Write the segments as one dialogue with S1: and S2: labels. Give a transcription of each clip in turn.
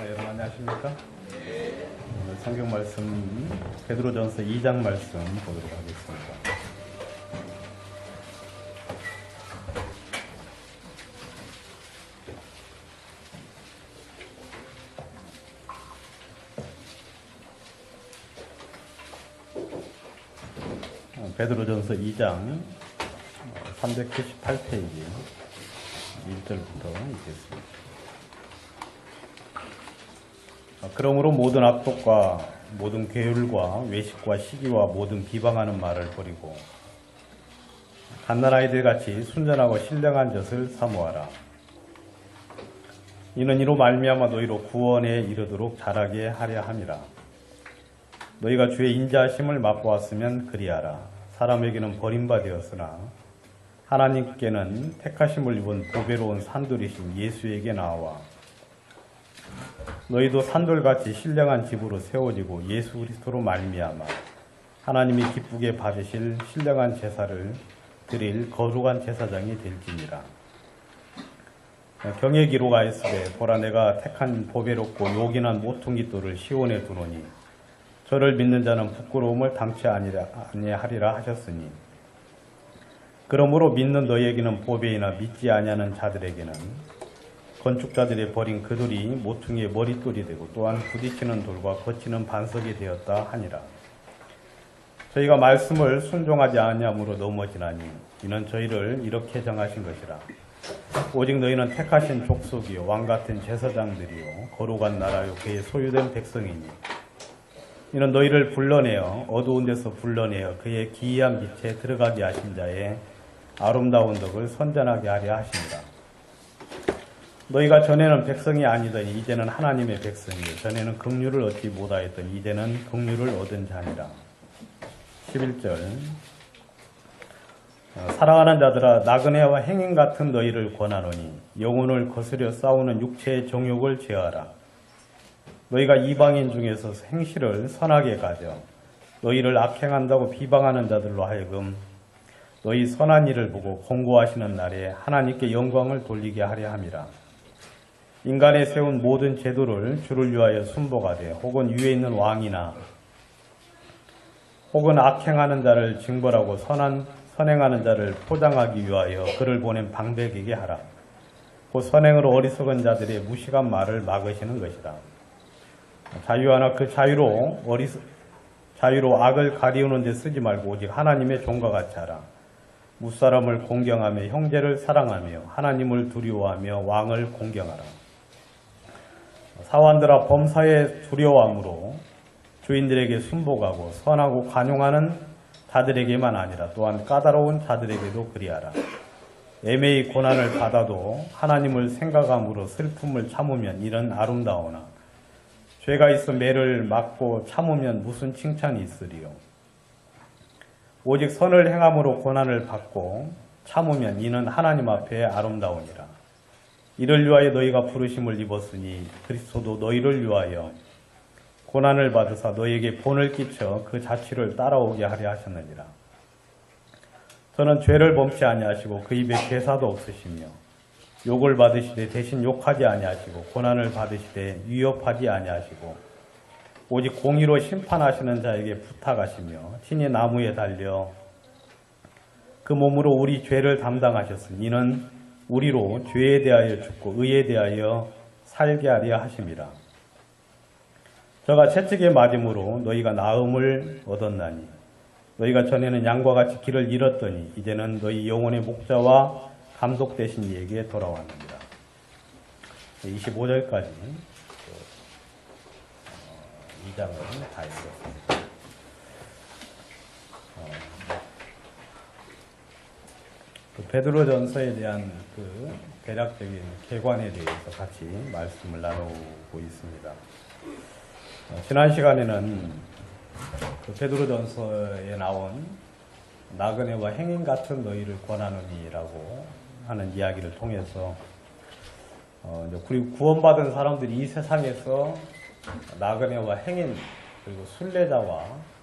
S1: 네, 여러분 안녕하십니까? 오늘 성경 말씀 베드로전서 2장 말씀 보도록 하겠습니다. 베드로전서 2장 378페이지 1절부터 읽겠습니다. 그러므로 모든 악독과 모든 괴율과 외식과 시기와 모든 비방하는 말을 버리고 갓난아이들 같이 순전하고 신령한 젖을 사모하라. 이는 이로 말미암아 너희로 구원에 이르도록 자라게 하려 함이라. 너희가 주의 인자하심을 맛보았으면 그리하라. 사람에게는 버림받았으나 하나님께는 택하심을 입은 보배로운 산돌이신 예수에게 나와 너희도 산돌같이 신령한 집으로 세워지고 예수 그리스도로 말미암아 하나님이 기쁘게 받으실 신령한 제사를 드릴 거룩한 제사장이 될지니라. 경의 기록하였으되 보라 내가 택한 보배롭고 요긴한 모퉁이 돌을 시온에 두노니 저를 믿는 자는 부끄러움을 당치 아니하리라 하셨으니 그러므로 믿는 너희에게는 보배이나 믿지 아니하는 자들에게는 건축자들이 버린 그 돌이 모퉁이의 머릿돌이 되고 또한 부딪히는 돌과 거치는 반석이 되었다 하니라. 저희가 말씀을 순종하지 아니함으로 넘어지나니 이는 저희를 이렇게 정하신 것이라. 오직 너희는 택하신 족속이요 왕같은 제사장들이요 거룩한 나라요 그의 소유된 백성이니 이는 너희를 불러내어 어두운 데서 불러내어 그의 기이한 빛에 들어가게 하신 자의 아름다운 덕을 선전하게 하려 하십니다. 너희가 전에는 백성이 아니더니 이제는 하나님의 백성이요 전에는 긍휼을 얻지 못하였더니 이제는 긍휼을 얻은 자니라. 11절 사랑하는 자들아 나그네와 행인 같은 너희를 권하노니 영혼을 거스려 싸우는 육체의 정욕을 제하라. 너희가 이방인 중에서 행실을 선하게 가져 너희를 악행한다고 비방하는 자들로 하여금 너희 선한 일을 보고 공고하시는 날에 하나님께 영광을 돌리게 하려 함이라. 인간에 세운 모든 제도를 주를 위하여 순복하되 혹은 위에 있는 왕이나 혹은 악행하는 자를 징벌하고 선행하는 자를 포장하기 위하여 그를 보낸 방백에게 하라. 곧 선행으로 어리석은 자들의 무식한 말을 막으시는 것이다. 자유하나 그 자유로 악을 가리우는 데 쓰지 말고 오직 하나님의 종과 같이 하라. 무사람을 공경하며 형제를 사랑하며 하나님을 두려워하며 왕을 공경하라. 사환들아 범사에 두려워함으로 주인들에게 순복하고 선하고 관용하는 자들에게만 아니라 또한 까다로운 자들에게도 그리하라. 애매히 고난을 받아도 하나님을 생각함으로 슬픔을 참으면 이는 아름다우나 죄가 있어 매를 맞고 참으면 무슨 칭찬이 있으리요. 오직 선을 행함으로 고난을 받고 참으면 이는 하나님 앞에 아름다우니라. 이를 위하여 너희가 부르심을 입었으니 그리스도도 너희를 위하여 고난을 받으사 너희에게 본을 끼쳐 그 자취를 따라오게 하려 하셨느니라. 저는 죄를 범치 아니하시고 그 입에 괴사도 없으시며 욕을 받으시되 대신 욕하지 아니하시고 고난을 받으시되 위협하지 아니하시고 오직 공의로 심판하시는 자에게 부탁하시며 친히 나무에 달려 그 몸으로 우리 죄를 담당하셨으니 이는 우리로 죄에 대하여 죽고 의에 대하여 살게 하려 하심이라. 저가 채찍에 맞음으로 너희가 나음을 얻었나니 너희가 전에는 양과 같이 길을 잃었더니 이제는 너희 영혼의 목자와 감독 되신 이에게 돌아왔느니라. 25절까지 2장을 다 읽었습니다. 베드로전서에 대한 그 대략적인 개관에 대해서 같이 말씀을 나누고 있습니다. 지난 시간에는 그 베드로전서에 나온 나그네와 행인 같은 너희를 권하노니라고 하는 이야기를 통해서 그리고 구원받은 사람들이 이 세상에서 나그네와 행인 그리고 순례자와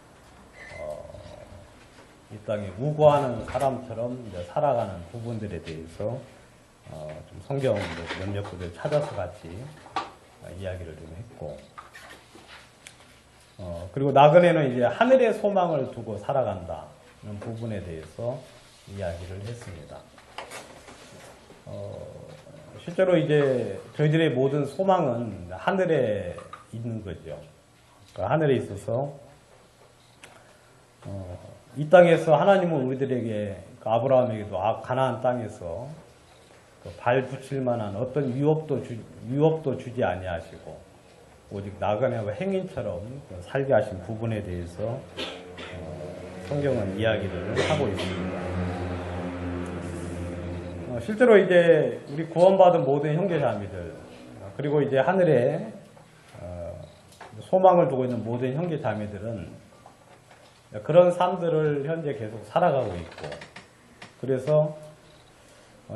S1: 이 땅에 우고하는 사람처럼 이제 살아가는 부분들에 대해서 좀 성경 몇몇 구절 찾아서 같이 이야기를 좀 했고, 그리고 나그네는 이제 하늘의 소망을 두고 살아간다는 부분에 대해서 이야기를 했습니다. 실제로 이제 저희들의 모든 소망은 하늘에 있는 거죠. 그러니까 하늘에 있어서 이 땅에서 하나님은 우리들에게, 아브라함에게도 가나안 땅에서 발 붙일 만한 어떤 유업도 주지 아니하시고 오직 나그네와 행인처럼 살게 하신 부분에 대해서 성경은 이야기를 하고 있습니다. 실제로 이제 우리 구원받은 모든 형제자매들, 그리고 이제 하늘에 소망을 두고 있는 모든 형제자매들은 그런 삶들을 현재 계속 살아가고 있고, 그래서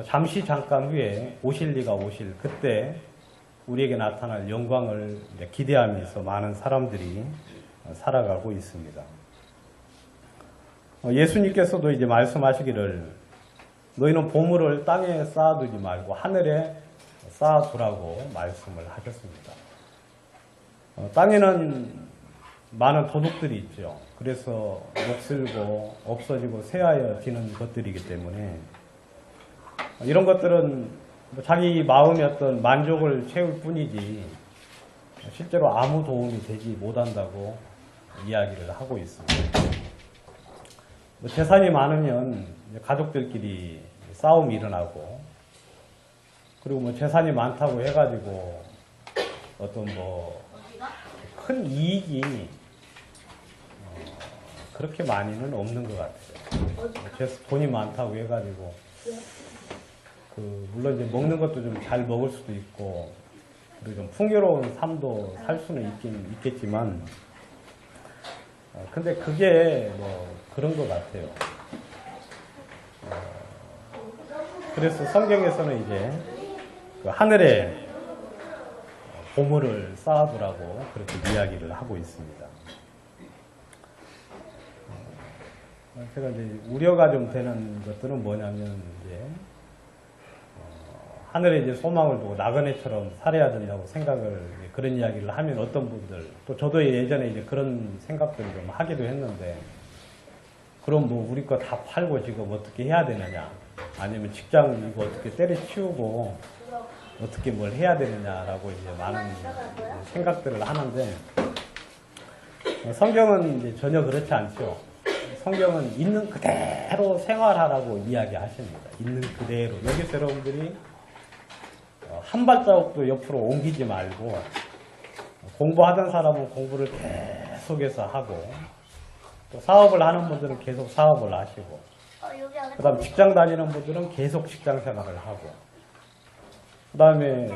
S1: 잠시 잠깐 후에 오실 리가 오실 그때 우리에게 나타날 영광을 기대하면서 많은 사람들이 살아가고 있습니다. 예수님께서도 이제 말씀하시기를 너희는 보물을 땅에 쌓아두지 말고 하늘에 쌓아두라고 말씀을 하셨습니다. 땅에는 많은 도둑들이 있죠. 그래서 녹슬고 없어지고 쇠하여지는 것들이기 때문에 이런 것들은 자기 마음의 어떤 만족을 채울 뿐이지 실제로 아무 도움이 되지 못한다고 이야기를 하고 있습니다. 재산이 많으면 가족들끼리 싸움이 일어나고, 그리고 재산이 많다고 해가지고 어떤 큰 이익이 그렇게 많이는 없는 것 같아요. 돈이 많다고 해가지고 물론 이제 먹는 것도 좀 잘 먹을 수도 있고, 그리고 좀 풍요로운 삶도 살 수는 있겠지만, 근데 그게 그런 것 같아요. 그래서 성경에서는 이제 하늘에 보물을 쌓아두라고 그렇게 이야기를 하고 있습니다. 제가 이제 우려가 좀 되는 것들은 뭐냐면 이제 하늘에 이제 소망을 두고 나그네처럼 살아야 된다고 생각을, 그런 이야기를 하면 어떤 분들, 또 저도 예전에 이제 그런 생각들을 좀 하기도 했는데, 그럼 우리 거 다 팔고 지금 어떻게 해야 되느냐, 아니면 직장 이거 어떻게 때려치우고 어떻게 뭘 해야 되느냐라고 이제 많은 생각들을 하는데, 성경은 이제 전혀 그렇지 않죠. 성경은 있는 그대로 생활하라고 이야기하십니다. 있는 그대로. 여기서 여러분들이 한 발자국도 옆으로 옮기지 말고, 공부하던 사람은 공부를 계속해서 하고, 또 사업을 하는 분들은 계속 사업을 하시고, 그 다음 직장 다니는 분들은 계속 직장 생활을 하고, 그 다음에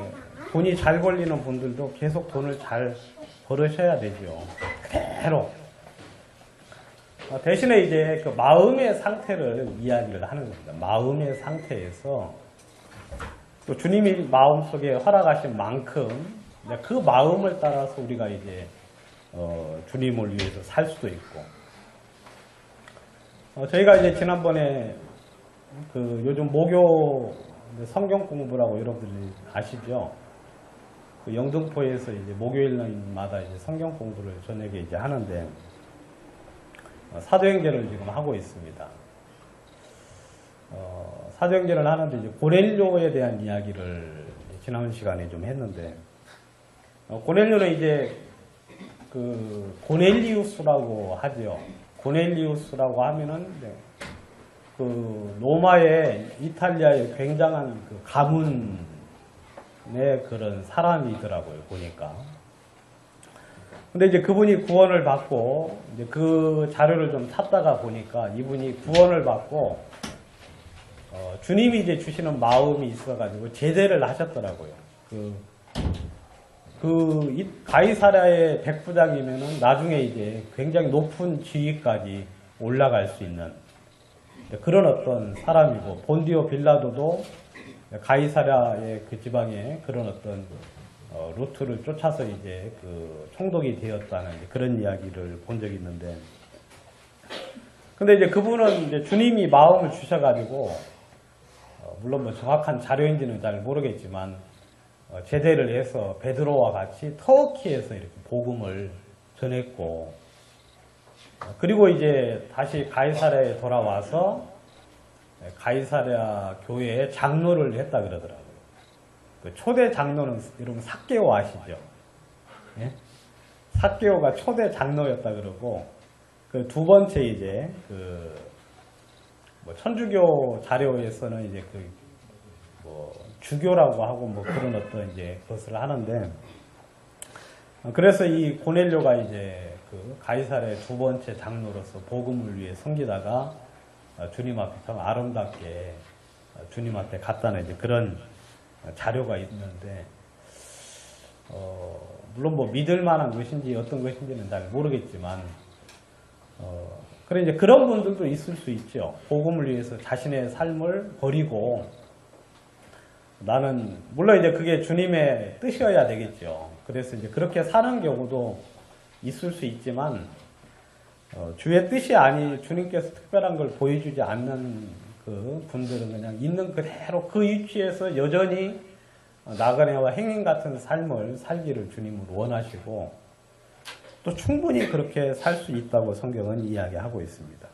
S1: 돈이 잘 벌리는 분들도 계속 돈을 잘 벌으셔야 되죠. 그대로. 대신에 이제 그 마음의 상태를 이야기를 하는 겁니다. 마음의 상태에서 또 주님이 마음속에 허락하신 만큼 그 마음을 따라서 우리가 이제 주님을 위해서 살 수도 있고, 저희가 이제 지난번에 요즘 목요 성경 공부라고 여러분들이 아시죠? 영등포에서 이제 목요일마다 이제 성경 공부를 저녁에 이제 하는데, 사도행전을 지금 하고 있습니다. 사도행전을 하는데 이제 고넬료에 대한 이야기를 지난 시간에 좀 했는데, 고넬료는 이제 고넬리우스라고 하죠. 고넬리우스라고 하면은 로마의 이탈리아의 굉장한 가문의 그런 사람이더라고요, 보니까. 근데 이제 그분이 구원을 받고, 이제 그 자료를 좀 찾다가 보니까 이분이 구원을 받고, 주님이 이제 주시는 마음이 있어가지고 제대를 하셨더라고요. 가이사랴의 백부장이면은 나중에 이제 굉장히 높은 지위까지 올라갈 수 있는 그런 어떤 사람이고, 본디오 빌라도도 가이사랴의 그 지방에 그런 어떤 루트를 쫓아서 이제 총독이 되었다는 그런 이야기를 본 적이 있는데, 근데 이제 그분은 이제 주님이 마음을 주셔가지고, 물론 정확한 자료인지는 잘 모르겠지만, 제대를 해서 베드로와 같이 터키에서 이렇게 복음을 전했고, 그리고 이제 다시 가이사랴에 돌아와서 가이사랴 교회에 장로를 했다 그러더라고요. 그 초대 장로는 여러분 삭개오 아시죠? 예? 삭개오가 초대 장로였다 그러고, 그 두 번째 이제 뭐 천주교 자료에서는 이제 뭐 주교라고 하고 뭐 그런 어떤 이제 것을 하는데, 그래서 이 고넬료가 이제 그 가이사랴의 두 번째 장로로서 복음을 위해 섬기다가 주님 앞에 참 아름답게 주님 앞에 갔다는 이제 그런 자료가 있는데, 물론 뭐 믿을 만한 것인지 어떤 것인지는 잘 모르겠지만, 그래 이제 그런 분들도 있을 수 있죠. 복음을 위해서 자신의 삶을 버리고, 나는 물론 이제 그게 주님의 뜻이어야 되겠죠. 그래서 이제 그렇게 사는 경우도 있을 수 있지만, 주의 뜻이 아니 주님께서 특별한 걸 보여주지 않는 그 분들은 그냥 있는 그대로 그 위치에서 여전히 나그네와 행인 같은 삶을 살기를 주님은 원하시고, 또 충분히 그렇게 살 수 있다고 성경은 이야기하고 있습니다.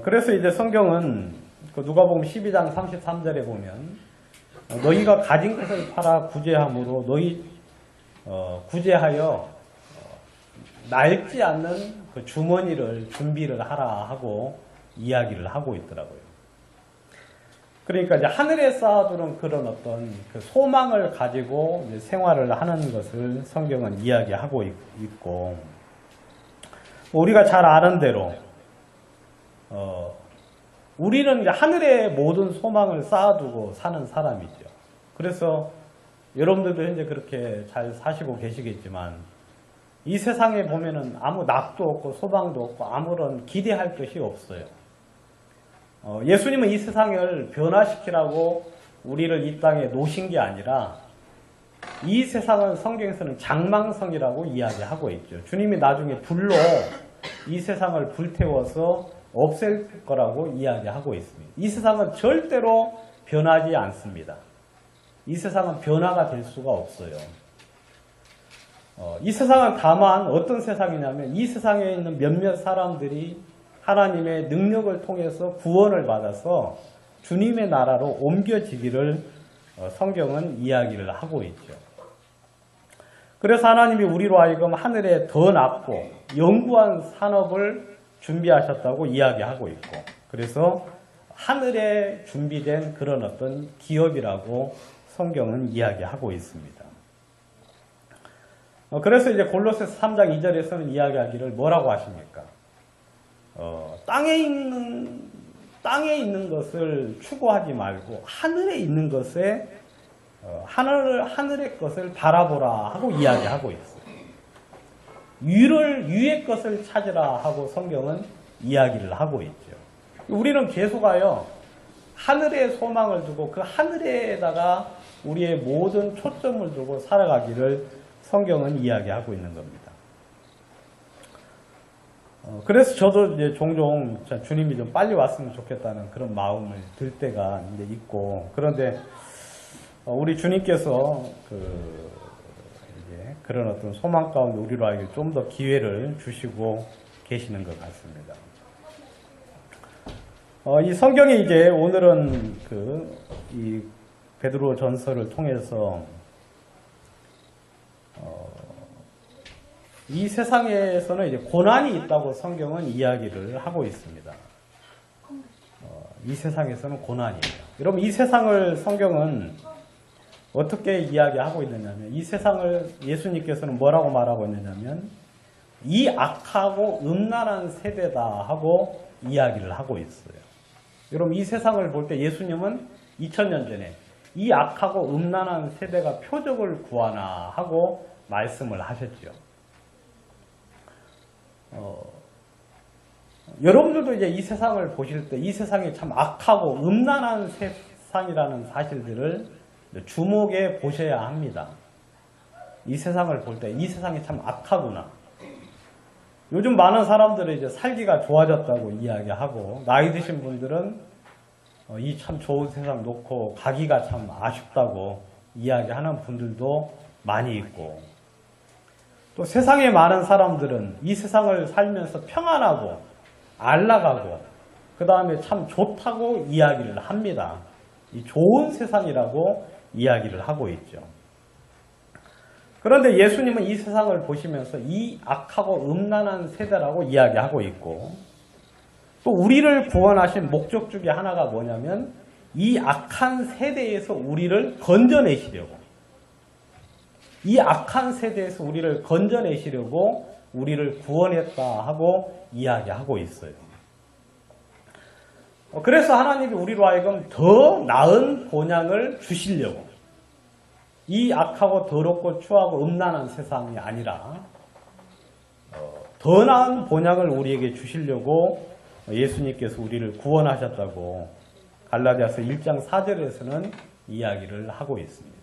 S1: 그래서 이제 성경은 그 누가복음 12장 33절에 보면, 너희가 가진 것을 팔아 구제함으로 너희 구제하여 낡지 않는 그 주머니를 준비를 하라 하고 이야기를 하고 있더라고요. 그러니까 이제 하늘에 쌓아두는 그런 어떤 그 소망을 가지고 이제 생활을 하는 것을 성경은 이야기하고 있고, 우리가 잘 아는 대로 우리는 이제 하늘에 모든 소망을 쌓아두고 사는 사람이죠. 그래서 여러분들도 현재 그렇게 잘 사시고 계시겠지만, 이 세상에 보면은 아무 낙도 없고 소망도 없고 아무런 기대할 것이 없어요. 예수님은 이 세상을 변화시키라고 우리를 이 땅에 놓으신 게 아니라, 이 세상은 성경에서는 장망성이라고 이야기하고 있죠. 주님이 나중에 불로 이 세상을 불태워서 없앨 거라고 이야기하고 있습니다. 이 세상은 절대로 변하지 않습니다. 이 세상은 변화가 될 수가 없어요. 이 세상은 다만 어떤 세상이냐면, 이 세상에 있는 몇몇 사람들이 하나님의 능력을 통해서 구원을 받아서 주님의 나라로 옮겨지기를 성경은 이야기를 하고 있죠. 그래서 하나님이 우리로 하여금 하늘에 더 낮고 영구한 산업을 준비하셨다고 이야기하고 있고, 그래서 하늘에 준비된 그런 어떤 기업이라고 성경은 이야기하고 있습니다. 그래서 이제 골로새서 3장 2절에서는 이야기하기를 뭐라고 하십니까? 땅에 있는 것을 추구하지 말고 하늘에 있는 것에 하늘의 것을 바라보라 하고 이야기하고 있어요. 위의 것을 찾으라 하고 성경은 이야기를 하고 있죠. 우리는 계속하여 하늘에 소망을 두고 그 하늘에다가 우리의 모든 초점을 두고 살아가기를 성경은 이야기하고 있는 겁니다. 그래서 저도 이제 종종 주님이 좀 빨리 왔으면 좋겠다는 그런 마음을 들 때가 이제 있고, 그런데 우리 주님께서 이제 그런 어떤 소망 가운데 우리로 하여금 좀 더 기회를 주시고 계시는 것 같습니다. 이 성경에 이제 오늘은 이 베드로 전서를 통해서 이 세상에서는 이제 고난이 있다고 성경은 이야기를 하고 있습니다. 이 세상에서는 고난이 있다. 여러분, 이 세상을 성경은 어떻게 이야기하고 있느냐면, 이 세상을 예수님께서는 뭐라고 말하고 있느냐면, 이 악하고 음란한 세대다 하고 이야기를 하고 있어요. 여러분, 이 세상을 볼 때 예수님은 2000년 전에 이 악하고 음란한 세대가 표적을 구하나 하고 말씀을 하셨죠. 여러분들도 이제 이 세상을 보실 때 이 세상이 참 악하고 음란한 세상이라는 사실들을 주목해 보셔야 합니다. 이 세상을 볼 때 이 세상이 참 악하구나. 요즘 많은 사람들은 이제 살기가 좋아졌다고 이야기하고, 나이 드신 분들은 이 참 좋은 세상 놓고 가기가 참 아쉽다고 이야기하는 분들도 많이 있고, 또 세상에 많은 사람들은 이 세상을 살면서 평안하고 안락하고 그 다음에 참 좋다고 이야기를 합니다. 이 좋은 세상이라고 이야기를 하고 있죠. 그런데 예수님은 이 세상을 보시면서 이 악하고 음란한 세대라고 이야기하고 있고, 또 우리를 구원하신 목적 중에 하나가 뭐냐면 이 악한 세대에서 우리를 건져내시려고, 이 악한 세대에서 우리를 건져내시려고 우리를 구원했다 하고 이야기하고 있어요. 그래서 하나님이 우리로 하여금 더 나은 본향을 주시려고, 이 악하고 더럽고 추하고 음란한 세상이 아니라 더 나은 본향을 우리에게 주시려고 예수님께서 우리를 구원하셨다고 갈라디아서 1장 4절에서는 이야기를 하고 있습니다.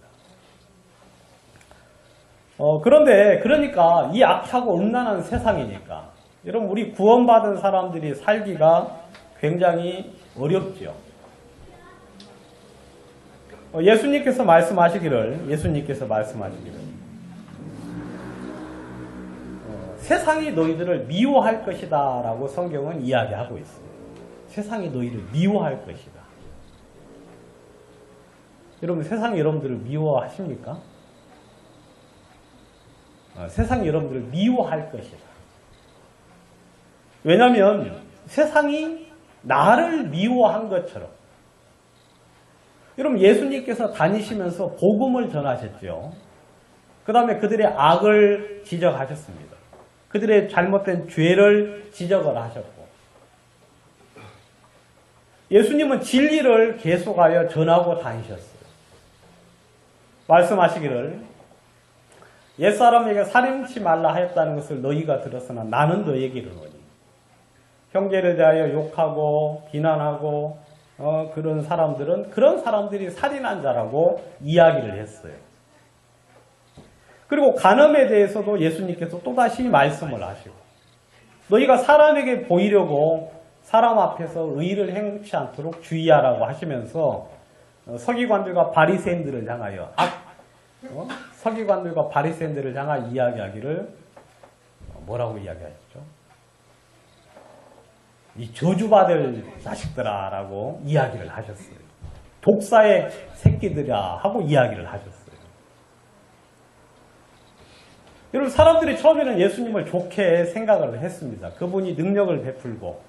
S1: 그런데 그러니까 이 악하고 음란한 세상이니까 여러분, 우리 구원받은 사람들이 살기가 굉장히 어렵죠. 예수님께서 말씀하시기를 세상이 너희들을 미워할 것이다 라고 성경은 이야기하고 있어요. 세상이 너희를 미워할 것이다. 여러분, 세상이 여러분들을 미워하십니까? 세상이 여러분들을 미워할 것이다. 왜냐하면 세상이 나를 미워한 것처럼, 여러분, 예수님께서 다니시면서 복음을 전하셨죠. 그 다음에 그들의 악을 지적하셨습니다. 그들의 잘못된 죄를 지적을 하셨고, 예수님은 진리를 계속하여 전하고 다니셨어요. 말씀하시기를 옛사람에게 살인치 말라 하였다는 것을 너희가 들었으나 나는 너희에게 이르노니, 형제를 대하여 욕하고 비난하고 그런 사람들이 살인한 자라고 이야기를 했어요. 그리고 간음에 대해서도 예수님께서 또다시 말씀을 하시고, 너희가 사람에게 보이려고 사람 앞에서 의를 행치 않도록 주의하라고 하시면서 서기관들과 바리새인들을 향하여 이야기하기를 뭐라고 이야기하셨죠? 이 저주받을 자식들아 라고 이야기를 하셨어요. 독사의 새끼들아 하고 이야기를 하셨어요. 여러분, 사람들이 처음에는 예수님을 좋게 생각을 했습니다. 그분이 능력을 베풀고,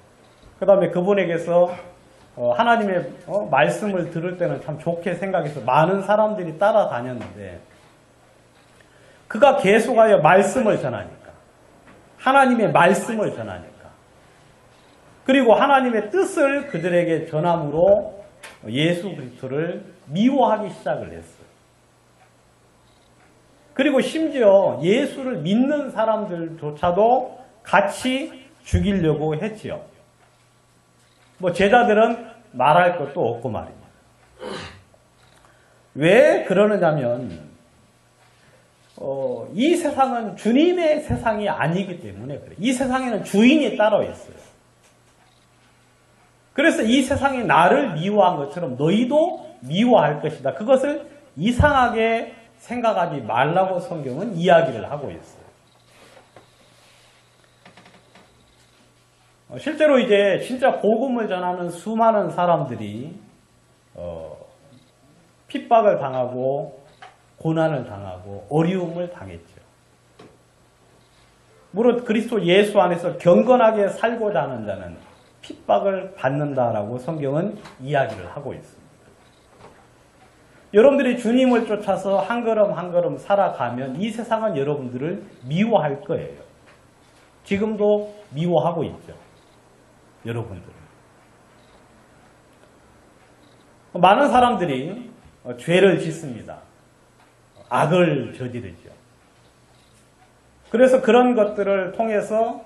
S1: 그 다음에 그분에게서 하나님의 말씀을 들을 때는 참 좋게 생각해서 많은 사람들이 따라다녔는데, 그가 계속하여 말씀을 전하니까, 하나님의 말씀을 전하니까, 그리고 하나님의 뜻을 그들에게 전함으로 예수 그리스도를 미워하기 시작을 했어요. 그리고 심지어 예수를 믿는 사람들조차도 같이 죽이려고 했지요. 제자들은 말할 것도 없고 말입니다. 왜 그러느냐면 이 세상은 주님의 세상이 아니기 때문에 그래요. 이 세상에는 주인이 따로 있어요. 그래서 이 세상이 나를 미워한 것처럼 너희도 미워할 것이다. 그것을 이상하게 생각하지 말라고 성경은 이야기를 하고 있어요. 실제로 이제 진짜 복음을 전하는 수많은 사람들이 핍박을 당하고 고난을 당하고 어려움을 당했죠. 무릇 그리스도 예수 안에서 경건하게 살고자 하는 자는 핍박을 받는다라고 성경은 이야기를 하고 있습니다. 여러분들이 주님을 쫓아서 한 걸음 한 걸음 살아가면 이 세상은 여러분들을 미워할 거예요. 지금도 미워하고 있죠. 여러분들. 많은 사람들이 죄를 짓습니다. 악을 저지르죠. 그래서 그런 것들을 통해서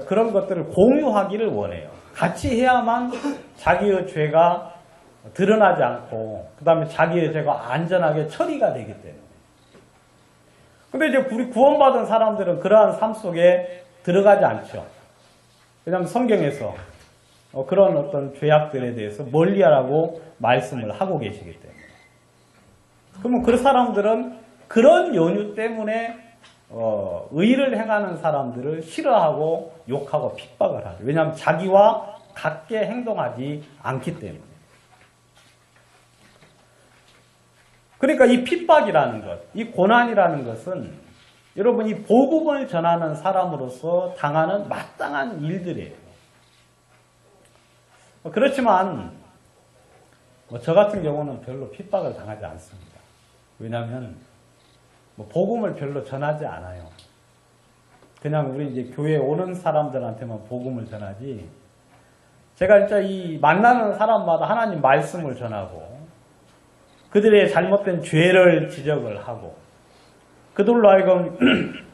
S1: 그런 것들을 공유하기를 원해요. 같이 해야만 자기의 죄가 드러나지 않고 그 다음에 자기의 죄가 안전하게 처리가 되기 때문에. 근데 이제 우리 구원받은 사람들은 그러한 삶 속에 들어가지 않죠. 왜냐하면 성경에서 그런 어떤 죄악들에 대해서 멀리하라고 말씀을 하고 계시기 때문에. 그러면 그 사람들은 그런 연유 때문에 의를 행하는 사람들을 싫어하고 욕하고 핍박을 하죠. 왜냐하면 자기와 같게 행동하지 않기 때문에. 그러니까 이 핍박이라는 것, 이 고난이라는 것은 여러분 이 복음을 전하는 사람으로서 당하는 마땅한 일들이에요. 그렇지만 저 같은 경우는 별로 핍박을 당하지 않습니다. 왜냐하면 복음을 별로 전하지 않아요. 그냥 우리 이제 교회에 오는 사람들한테만 복음을 전하지. 제가 진짜 이 만나는 사람마다 하나님 말씀을 전하고 그들의 잘못된 죄를 지적을 하고 그들로 하여금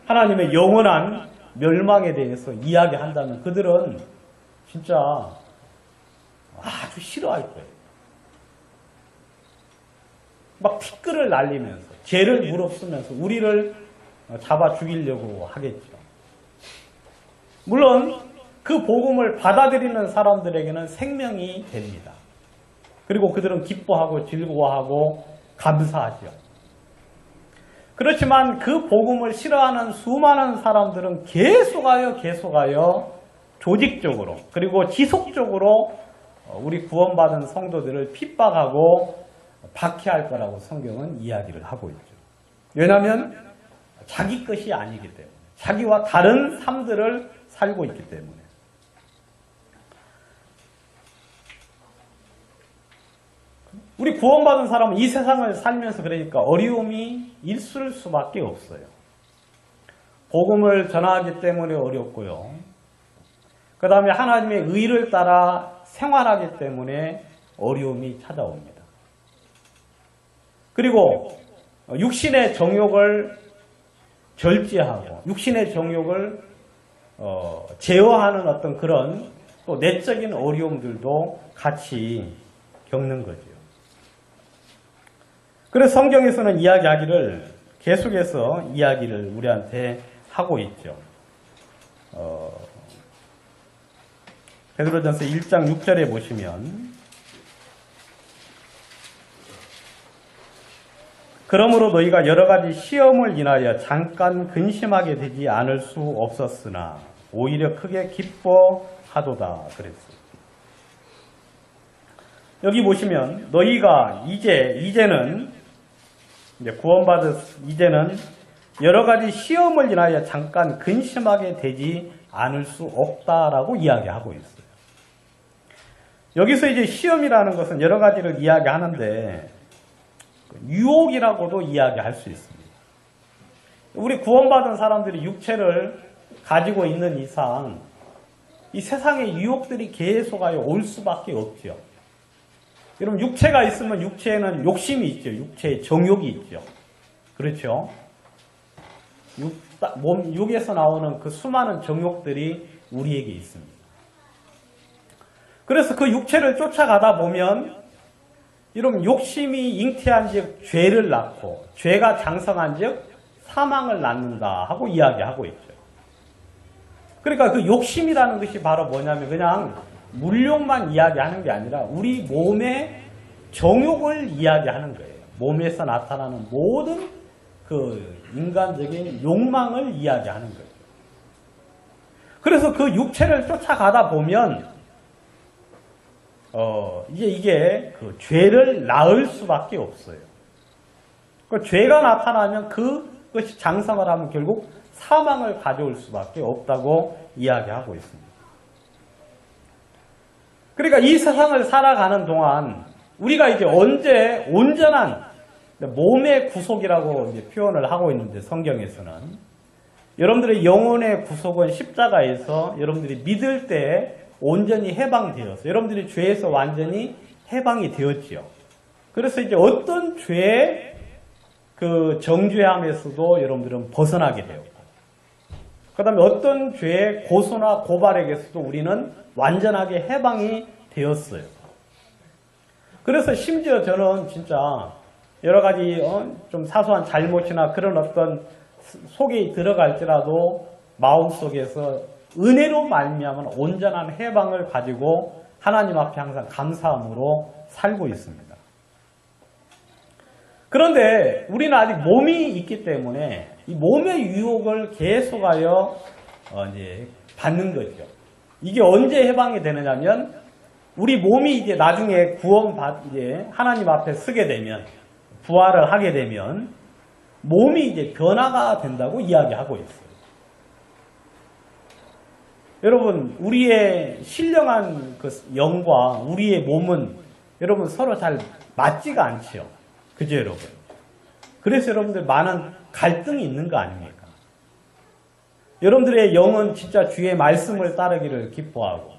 S1: 하나님의 영원한 멸망에 대해서 이야기한다면 그들은 진짜 아주 싫어할 거예요. 막 티끌을 날리면서 죄를 무릅쓰면서 우리를 잡아 죽이려고 하겠죠. 물론 그 복음을 받아들이는 사람들에게는 생명이 됩니다. 그리고 그들은 기뻐하고 즐거워하고 감사하죠. 그렇지만 그 복음을 싫어하는 수많은 사람들은 계속하여 조직적으로 그리고 지속적으로 우리 구원받은 성도들을 핍박하고 박해할 거라고 성경은 이야기를 하고 있죠. 왜냐하면 자기 것이 아니기 때문에, 자기와 다른 삶들을 살고 있기 때문에. 우리 구원받은 사람은 이 세상을 살면서 그러니까 어려움이 있을 수밖에 없어요. 복음을 전하기 때문에 어렵고요. 그 다음에 하나님의 의를 따라 생활하기 때문에 어려움이 찾아옵니다. 그리고 육신의 정욕을 절제하고 육신의 정욕을 제어하는 어떤 그런 또 내적인 어려움들도 같이 겪는 거죠. 그래서 성경에서는 이야기하기를 계속해서 이야기를 우리한테 하고 있죠. 베드로전서 1장 6절에 보시면 그러므로 너희가 여러 가지 시험을 인하여 잠깐 근심하게 되지 않을 수 없었으나 오히려 크게 기뻐하도다 그랬어요. 여기 보시면 너희가 이제는 이제는 여러 가지 시험을 인하여 잠깐 근심하게 되지 않을 수 없다라고 이야기하고 있어요. 여기서 이제 시험이라는 것은 여러 가지를 이야기하는데 유혹이라고도 이야기할 수 있습니다. 우리 구원받은 사람들이 육체를 가지고 있는 이상 이 세상의 유혹들이 계속하여 올 수밖에 없죠. 여러분 육체가 있으면 육체에는 욕심이 있죠. 육체에 정욕이 있죠. 그렇죠? 육에서 나오는 그 수많은 정욕들이 우리에게 있습니다. 그래서 그 육체를 쫓아가다 보면 여러분 욕심이 잉태한 즉 죄를 낳고 죄가 장성한 즉 사망을 낳는다 하고 이야기하고 있죠. 그러니까 그 욕심이라는 것이 바로 뭐냐면 그냥 물욕만 이야기하는 게 아니라 우리 몸의 정욕을 이야기하는 거예요. 몸에서 나타나는 모든 그 인간적인 욕망을 이야기하는 거예요. 그래서 그 육체를 쫓아가다 보면 이제 이게 그 죄를 낳을 수밖에 없어요. 그 죄가 나타나면 그것이 장성을 하면 결국 사망을 가져올 수밖에 없다고 이야기하고 있습니다. 그러니까 이 세상을 살아가는 동안 우리가 이제 언제 온전한 몸의 구속이라고 이제 표현을 하고 있는데 성경에서는 여러분들의 영혼의 구속은 십자가에서 여러분들이 믿을 때 온전히 해방되어서 여러분들이 죄에서 완전히 해방이 되었지요. 그래서 이제 어떤 죄의 그 정죄함에서도 여러분들은 벗어나게 되었고 그 다음에 어떤 죄의 고소나 고발에게서도 우리는 완전하게 해방이 되었어요. 그래서 심지어 저는 진짜 여러 가지 좀 사소한 잘못이나 그런 어떤 속에 들어갈지라도 마음속에서 은혜로 말미암은 온전한 해방을 가지고 하나님 앞에 항상 감사함으로 살고 있습니다. 그런데 우리는 아직 몸이 있기 때문에 이 몸의 유혹을 계속하여 이제 받는 거죠. 이게 언제 해방이 되느냐면 우리 몸이 이제 나중에 이제 하나님 앞에 서게 되면 부활을 하게 되면 몸이 이제 변화가 된다고 이야기하고 있어요. 여러분, 우리의 신령한 그 영과 우리의 몸은 여러분 서로 잘 맞지가 않지요. 그죠, 여러분? 그래서 여러분들 많은 갈등이 있는 거 아닙니까? 여러분들의 영은 진짜 주의 말씀을 따르기를 기뻐하고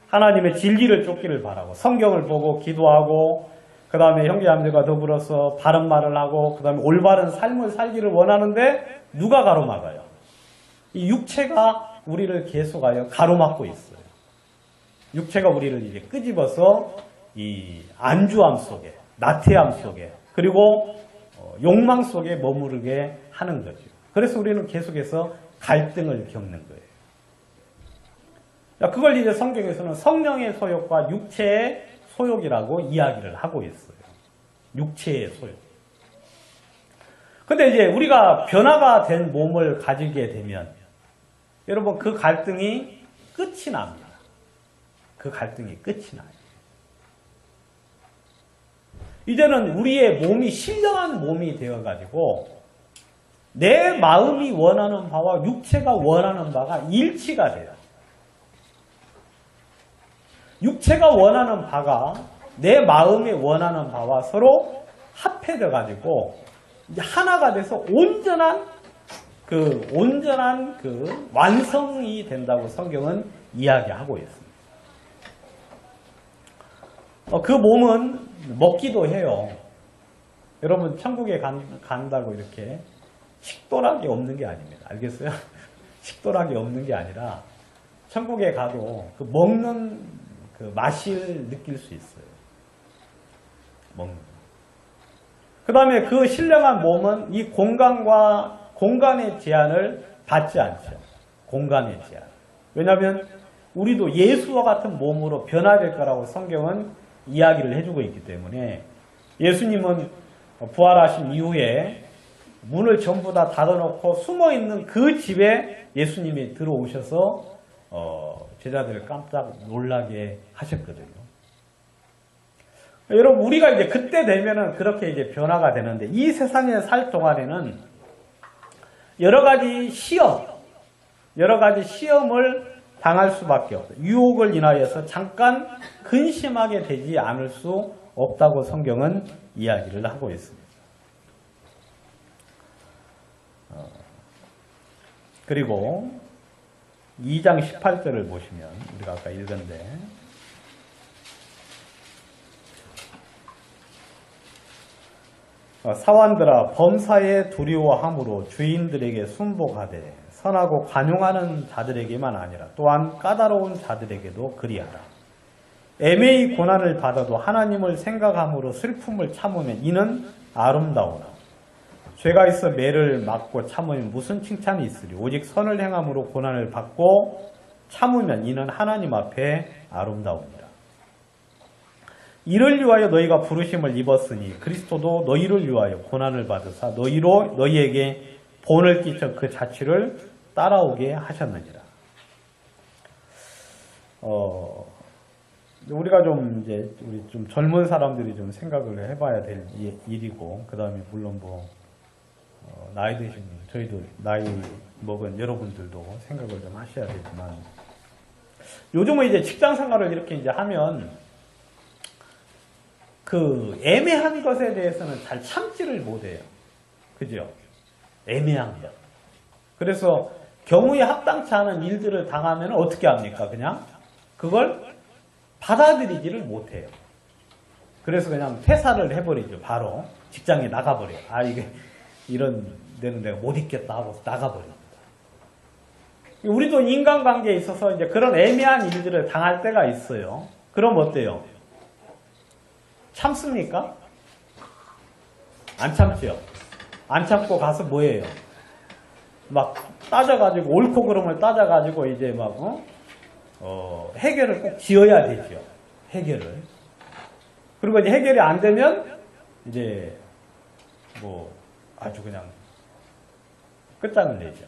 S1: 하나님의 진리를 쫓기를 바라고 성경을 보고 기도하고 그 다음에 형제자매들과 더불어서 바른 말을 하고 그 다음에 올바른 삶을 살기를 원하는데 누가 가로막아요? 이 육체가 우리를 계속하여 가로막고 있어요. 육체가 우리를 이제 끄집어서 이 안주함 속에, 나태함 속에, 그리고 욕망 속에 머무르게 하는 거죠. 그래서 우리는 계속해서 갈등을 겪는 거예요. 그걸 이제 성경에서는 성령의 소욕과 육체의 소욕이라고 이야기를 하고 있어요. 육체의 소욕. 근데 이제 우리가 변화가 된 몸을 가지게 되면 여러분 그 갈등이 끝이 납니다. 그 갈등이 끝이 나요. 이제는 우리의 몸이 신령한 몸이 되어가지고 내 마음이 원하는 바와 육체가 원하는 바가 일치가 돼요. 육체가 원하는 바가 내 마음이 원하는 바와 서로 합해져 가지고 이제 하나가 돼서 온전한 완성이 된다고 성경은 이야기하고 있습니다. 그 몸은 먹기도 해요. 여러분 천국에 간다고 이렇게 식도락이 없는 게 아닙니다. 알겠어요? 식도락이 없는 게 아니라 천국에 가도 그 먹는 그 맛을 느낄 수 있어요. 먹는 거. 그 다음에 그 신령한 몸은 이 공간의 제한을 받지 않죠. 공간의 제한. 왜냐하면 우리도 예수와 같은 몸으로 변화될 거라고 성경은 이야기를 해주고 있기 때문에 예수님은 부활하신 이후에 문을 전부 다 닫아놓고 숨어있는 그 집에 예수님이 들어오셔서 제자들을 깜짝 놀라게 하셨거든요. 여러분, 우리가 이제 그때 되면은 그렇게 이제 변화가 되는데 이 세상에 살 동안에는 여러 가지 시험을 당할 수밖에 없어요. 유혹을 인하여서 잠깐 근심하게 되지 않을 수 없다고 성경은 이야기를 하고 있습니다. 그리고 2장 18절을 보시면 우리가 아까 읽은데 사환들아 범사에 두려워함으로 주인들에게 순복하되 선하고 관용하는 자들에게만 아니라 또한 까다로운 자들에게도 그리하라. 애매히 고난을 받아도 하나님을 생각함으로 슬픔을 참으면 이는 아름다우나 죄가 있어 매를 맞고 참으면 무슨 칭찬이 있으리. 오직 선을 행함으로 고난을 받고 참으면 이는 하나님 앞에 아름다우니라. 이를 위하여 너희가 부르심을 입었으니 그리스도도 너희를 위하여 고난을 받으사 너희에게 본을 끼쳐 그 자취를 따라오게 하셨느니라. 우리가 우리 좀 젊은 사람들이 좀 생각을 해봐야 될 일이고, 그 다음에 물론 나이 드신 저희도 나이 먹은 여러분들도 생각을 좀 하셔야 되지만, 요즘은 이제 직장 생활을 이렇게 이제 하면 그 애매한 것에 대해서는 잘 참지를 못해요. 그죠? 애매한 것. 그래서 경우에 합당치 않은 일들을 당하면 어떻게 합니까? 그냥 그걸 받아들이지를 못해요. 그래서 그냥 퇴사를 해버리죠. 바로 직장에 나가버려요. 이런 데는 내가 못 있겠다 하고 나가버립니다. 우리도 인간관계에 있어서 이제 그런 애매한 일들을 당할 때가 있어요. 그럼 어때요? 참습니까? 안 참죠. 안 참고 가서 막 따져가지고 옳고 그름을 따져가지고 이제 해결을 꼭 지어야 되죠. 해결을. 그리고 이제 해결이 안 되면 이제 뭐 아주 그냥 끝장을 내죠.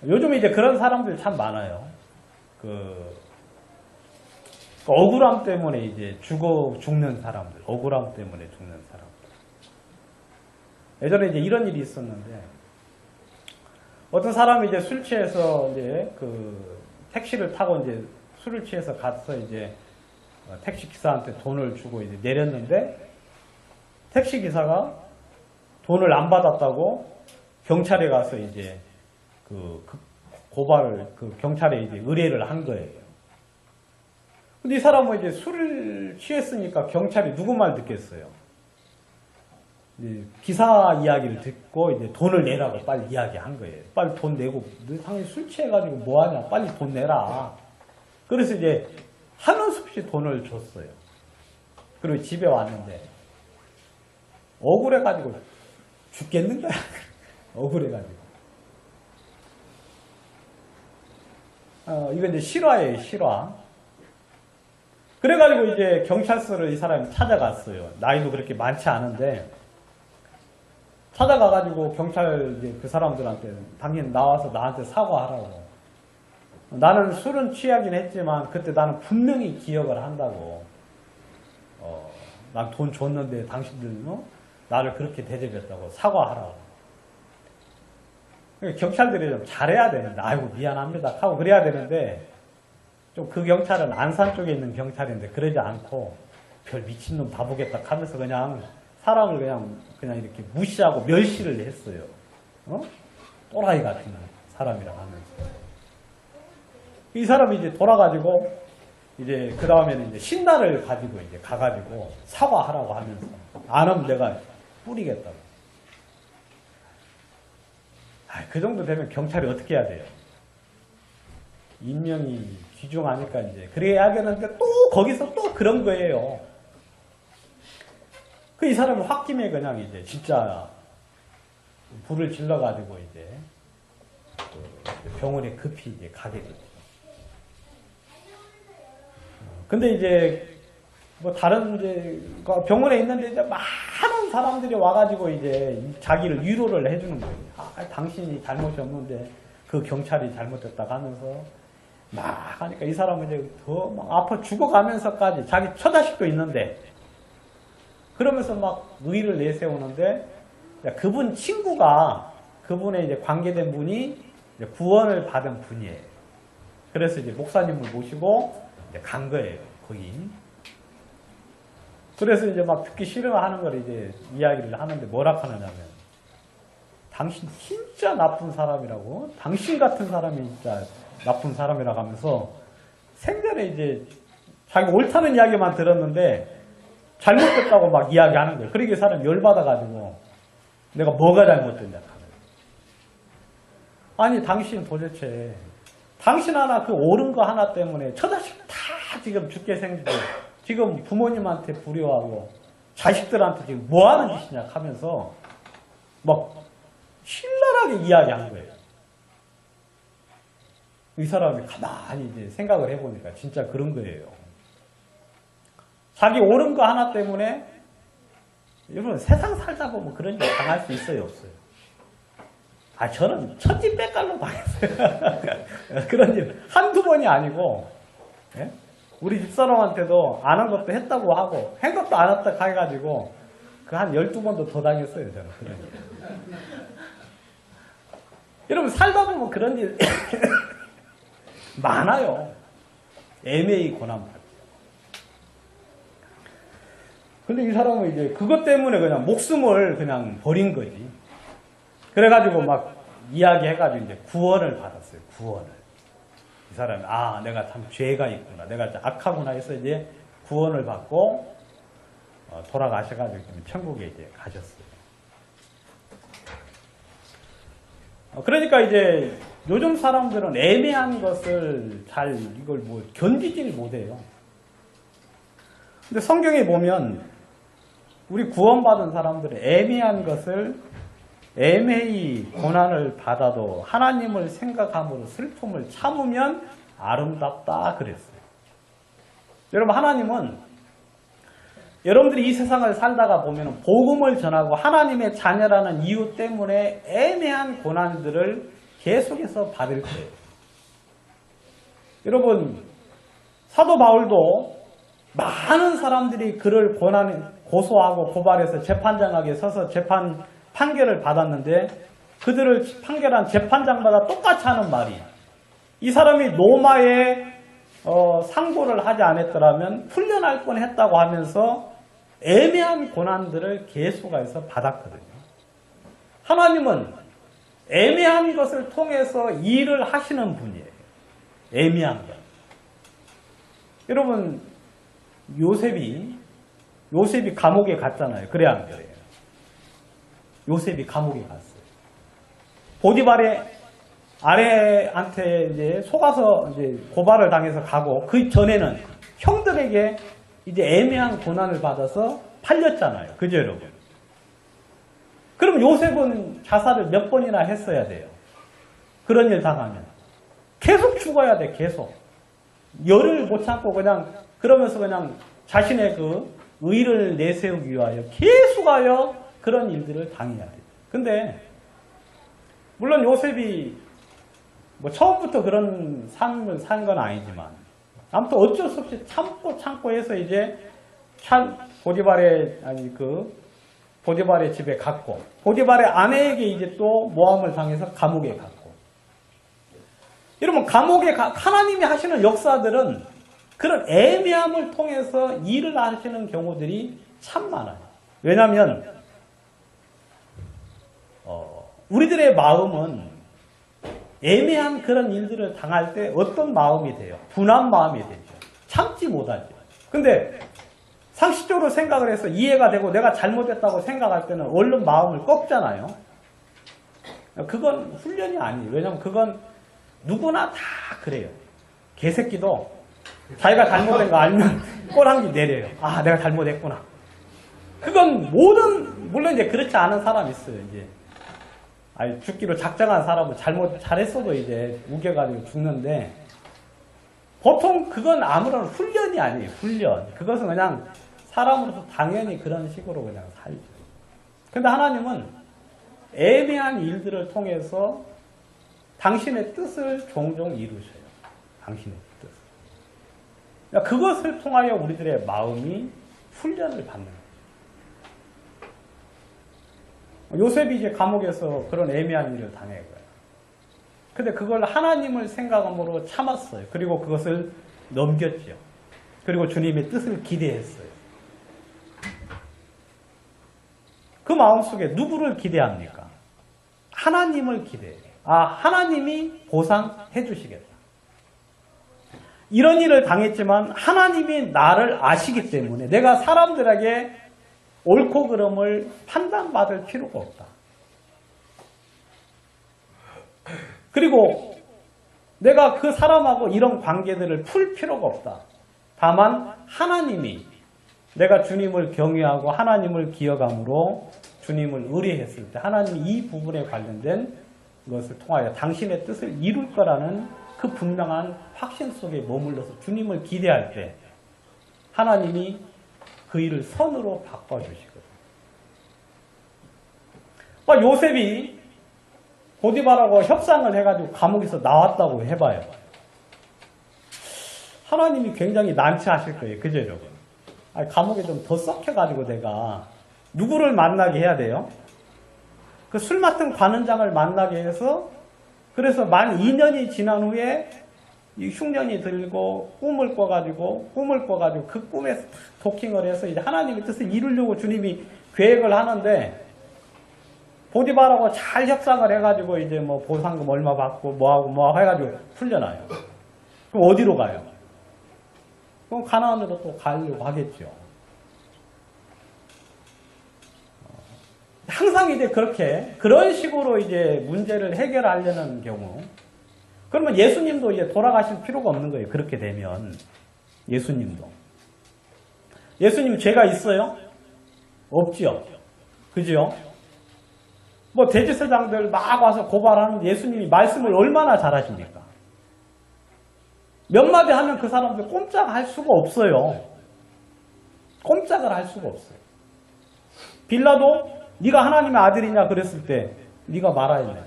S1: 요즘 이제 그런 사람들 참 많아요. 억울함 때문에 이제 죽는 사람들, 억울함 때문에 죽는 사람들. 예전에 이제 이런 일이 있었는데, 어떤 사람이 이제 술 취해서 이제 택시를 타고 이제 술을 취해서 가서 이제 택시 기사한테 돈을 주고 이제 내렸는데, 택시 기사가 돈을 안 받았다고 경찰에 가서 이제 고발을, 경찰에 이제 의뢰를 한 거예요. 근데 이 사람은 이제 술을 취했으니까 경찰이 누구 말 듣겠어요? 이제 기사 이야기를 듣고 이제 돈을 내라고 빨리 이야기한 거예요. 빨리 돈 내고, 너 당연히 술 취해가지고 뭐하냐? 빨리 돈 내라. 그래서 이제 하는 수 없이 돈을 줬어요. 그리고 집에 왔는데, 억울해가지고 죽겠는 거야. 억울해가지고. 이건 이제 실화예요, 실화. 그래가지고 이제 경찰서를 이 사람이 찾아갔어요. 나이도 그렇게 많지 않은데, 찾아가가지고 경찰 이제 그 사람들한테 당신 나와서 나한테 사과하라고. 나는 술은 취하긴 했지만 그때 나는 분명히 기억을 한다고. 난 돈 줬는데 당신들 나를 그렇게 대접했다고 사과하라고. 경찰들이 좀 잘해야 되는데, 아이고 미안합니다 하고 그래야 되는데, 좀 그 경찰은 안산 쪽에 있는 경찰인데 그러지 않고 별 미친놈 다 보겠다 하면서 그냥 사람을 그냥 이렇게 무시하고 멸시를 했어요. 또라이 같은 사람이라 하면서. 이 사람이 이제 돌아가지고 이제 그 다음에는 이제 신나를 가지고 이제 가가지고 사과하라고 하면서, 안 하면 내가 뿌리겠다고. 그 정도 되면 경찰이 어떻게 해야 돼요? 인명이 귀중하니까 이제 그래야 하겠는데, 또 거기서 또 그런 거예요. 이 사람은 홧김에 그냥 이제 진짜 불을 질러가지고 이제 병원에 급히 이제 가게 됐죠. 근데 이제 뭐 다른 이제 병원에 있는데 이제 많은 사람들이 와가지고 이제 자기를 위로를 해주는 거예요. 당신이 잘못이 없는데 그 경찰이 잘못했다고 하면서 막 하니까 이 사람은 이제 더 막 아파 죽어가면서까지, 자기 처자식도 있는데 그러면서 막 의의를 내세우는데, 그분 친구가, 그분의 이제 관계된 분이 이제 구원을 받은 분이에요. 그래서 이제 목사님을 모시고 이제 간 거예요, 거기. 그래서 이제 막 듣기 싫어하는 걸 이제 이야기를 하는데 뭐라 하느냐면, 당신 진짜 나쁜 사람이라고, 당신 같은 사람이 진짜 나쁜 사람이라고 하면서 생전에 이제 자기 옳다는 이야기만 들었는데 잘못됐다고 막 이야기하는 거예요. 그러니까 이 사람이 열받아가지고 내가 뭐가 잘못됐냐 하는 거예요. 아니 당신 도대체 당신 하나 그 옳은 거 하나 때문에 처자식 다 지금 죽게 생기고 지금 부모님한테 불효하고 자식들한테 지금 뭐 하는 짓이냐 하면서 막 신랄하게 이야기한 거예요. 이 사람이 가만히 이제 생각을 해보니까 진짜 그런 거예요. 자기 옳은 거 하나 때문에, 여러분 세상 살다 보면 그런 일 당할 수 있어요, 없어요? 저는 천지백갈로 당했어요. 그런 일 한두 번이 아니고, 예? 우리 집사람한테도 안 한 것도 했다고 하고 한 것도 안 했다고 해가지고 그 한 12번도 더 당했어요, 저는 그런 일. 여러분 살다 보면 그런 일 많아요. 애매히 고난받죠. 근데 이 사람은 이제 그것 때문에 그냥 목숨을 그냥 버린 거지. 그래가지고 막 이야기해가지고 이제 구원을 받았어요. 구원을. 이 사람이 내가 참 죄가 있구나, 내가 악하구나 해서 이제 구원을 받고 돌아가셔가지고 천국에 이제 가셨어요. 그러니까 이제 요즘 사람들은 애매한 것을 잘 이걸 뭐 견디질 못해요. 근데 성경에 보면 우리 구원받은 사람들은 애매한 것을 애매히 고난을 받아도 하나님을 생각함으로 슬픔을 참으면 아름답다 그랬어요. 여러분, 하나님은 여러분들이 이 세상을 살다가 보면 복음을 전하고 하나님의 자녀라는 이유 때문에 애매한 고난들을 계속해서 받을 거예요. 여러분, 사도 바울도 많은 사람들이 그를 고소하고 고발해서 재판장에게 서서 판결을 받았는데 그들을 판결한 재판장마다 똑같이 하는 말이, 이 사람이 로마에 상고를 하지 않았더라면 풀려날 뻔했다고 하면서 애매한 고난들을 계속해서 받았거든요. 하나님은 애매한 것을 통해서 일을 하시는 분이에요. 애매한 것. 여러분, 요셉이 감옥에 갔잖아요. 그래 안 그래요? 요셉이 감옥에 갔어요. 보디발의 아내한테 이제 속아서 이제 고발을 당해서 가고, 그 전에는 형들에게 이제 애매한 고난을 받아서 팔렸잖아요. 그죠, 여러분? 그럼 요셉은 자살을 몇 번이나 했어야 돼요. 그런 일 당하면. 계속 죽어야 돼, 계속. 열을 못 참고 그러면서 그냥 자신의 그 의를 내세우기 위하여 계속하여 그런 일들을 당해야 돼요. 근데, 물론 요셉이 처음부터 그런 삶을 산 건 아니지만, 아무튼 어쩔 수 없이 참고 해서 이제 보디발의 집에 갔고, 보디발의 아내에게 이제 또 모함을 당해서 감옥에 갔고. 여러분, 하나님이 하시는 역사들은 그런 애매함을 통해서 일을 하시는 경우들이 참 많아요. 왜냐하면 우리들의 마음은 애매한 그런 일들을 당할 때 어떤 마음이 돼요? 분한 마음이 되죠. 참지 못하죠. 근데 상식적으로 생각을 해서 이해가 되고 내가 잘못했다고 생각할 때는 얼른 마음을 꺾잖아요. 그건 훈련이 아니에요. 왜냐하면 그건 누구나 다 그래요. 개새끼도 자기가 잘못된 거 알면 꼬랑지 내려요. 아, 내가 잘못했구나. 그건 물론 이제 그렇지 않은 사람이 있어요. 이제 죽기로 작정한 사람은 잘했어도 이제 우겨가지고 죽는데, 보통 그건 아무런 훈련이 아니에요. 훈련. 그것은 그냥 사람으로서 당연히 그런 식으로 그냥 살죠. 근데 하나님은 애매한 일들을 통해서 당신의 뜻을 종종 이루셔요. 당신의 뜻. 그러니까 그것을 통하여 우리들의 마음이 훈련을 받는 거예요. 요셉이 이제 감옥에서 그런 애매한 일을 당했고요. 근데 그걸 하나님을 생각함으로 참았어요. 그리고 그것을 넘겼죠. 그리고 주님의 뜻을 기대했어요. 그 마음속에 누구를 기대합니까? 하나님을 기대해요. 하나님이 보상해 주시겠다. 이런 일을 당했지만 하나님이 나를 아시기 때문에 내가 사람들에게 옳고 그름을 판단받을 필요가 없다. 그리고 내가 그 사람하고 이런 관계들을 풀 필요가 없다. 다만 하나님이, 내가 주님을 경외하고 하나님을 기억함으로 주님을 의뢰했을 때 하나님이 이 부분에 관련된 것을 통하여 당신의 뜻을 이룰 거라는 그 분명한 확신 속에 머물러서 주님을 기대할 때 하나님이 그 일을 선으로 바꿔주시거든요. 요셉이 보디발하고 협상을 해가지고 감옥에서 나왔다고 해봐요. 하나님이 굉장히 난처하실 거예요. 그죠, 여러분? 감옥에 좀 더 썩혀가지고 내가 누구를 만나게 해야 돼요? 그 술 맡은 관원장을 만나게 해서, 그래서 만 2년이 지난 후에 이 흉년이 들고 꿈을 꿔가지고 그 꿈에 도킹을 해서 이제 하나님의 뜻을 이루려고 주님이 계획을 하는데, 보디발하고 잘 협상을 해가지고 이제 보상금 얼마 받고 뭐하고 해가지고 풀려나요. 그럼 어디로 가요? 그럼 가나안으로 또 가려고 하겠죠. 항상 이제 그런 식으로 이제 문제를 해결하려는 경우, 그러면 예수님도 이제 돌아가실 필요가 없는 거예요. 그렇게 되면 예수님 죄가 있어요? 없지요. 그죠? 뭐 대제사장들 막 와서 고발하는 예수님이 말씀을 얼마나 잘하십니까? 몇 마디 하면 그 사람들 꼼짝을 할 수가 없어요. 꼼짝을 할 수가 없어요. 빌라도 네가 하나님의 아들이냐 그랬을 때 네가 말하였네.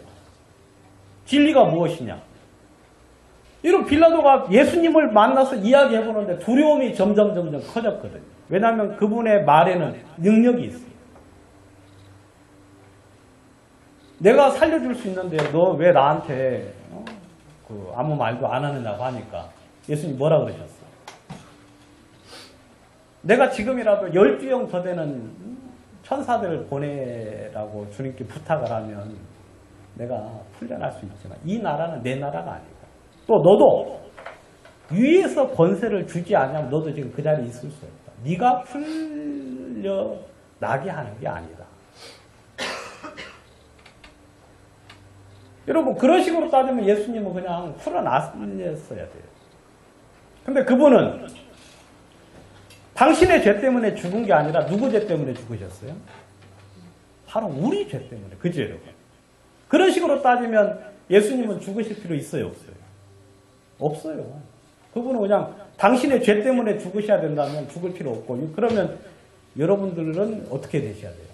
S1: 진리가 무엇이냐? 이런 빌라도가 예수님을 만나서 이야기해보는데 두려움이 점점 커졌거든요. 왜냐하면 그분의 말에는 능력이 있어요. 내가 살려줄 수 있는데 너 왜 나한테 아무 말도 안 하느냐고 하니까 예수님 뭐라 그러셨어? 내가 지금이라도 12형 더 되는 천사들을 보내라고 주님께 부탁을 하면 내가 풀려날 수 있지만 이 나라는 내 나라가 아니다. 또 너도 위에서 권세를 주지 않으면 너도 지금 그 자리에 있을 수 없다. 네가 풀려나게 하는 게 아니다. 여러분 그런 식으로 따지면 예수님은 그냥 풀어놨어야 돼요. 근데 그분은 당신의 죄 때문에 죽은 게 아니라 누구 죄 때문에 죽으셨어요? 바로 우리 죄 때문에. 그죠 여러분? 그런 식으로 따지면 예수님은 죽으실 필요 있어요 없어요? 없어요. 그분은 그냥 당신의 죄 때문에 죽으셔야 된다면 죽을 필요 없고 그러면 여러분들은 어떻게 되셔야 돼요?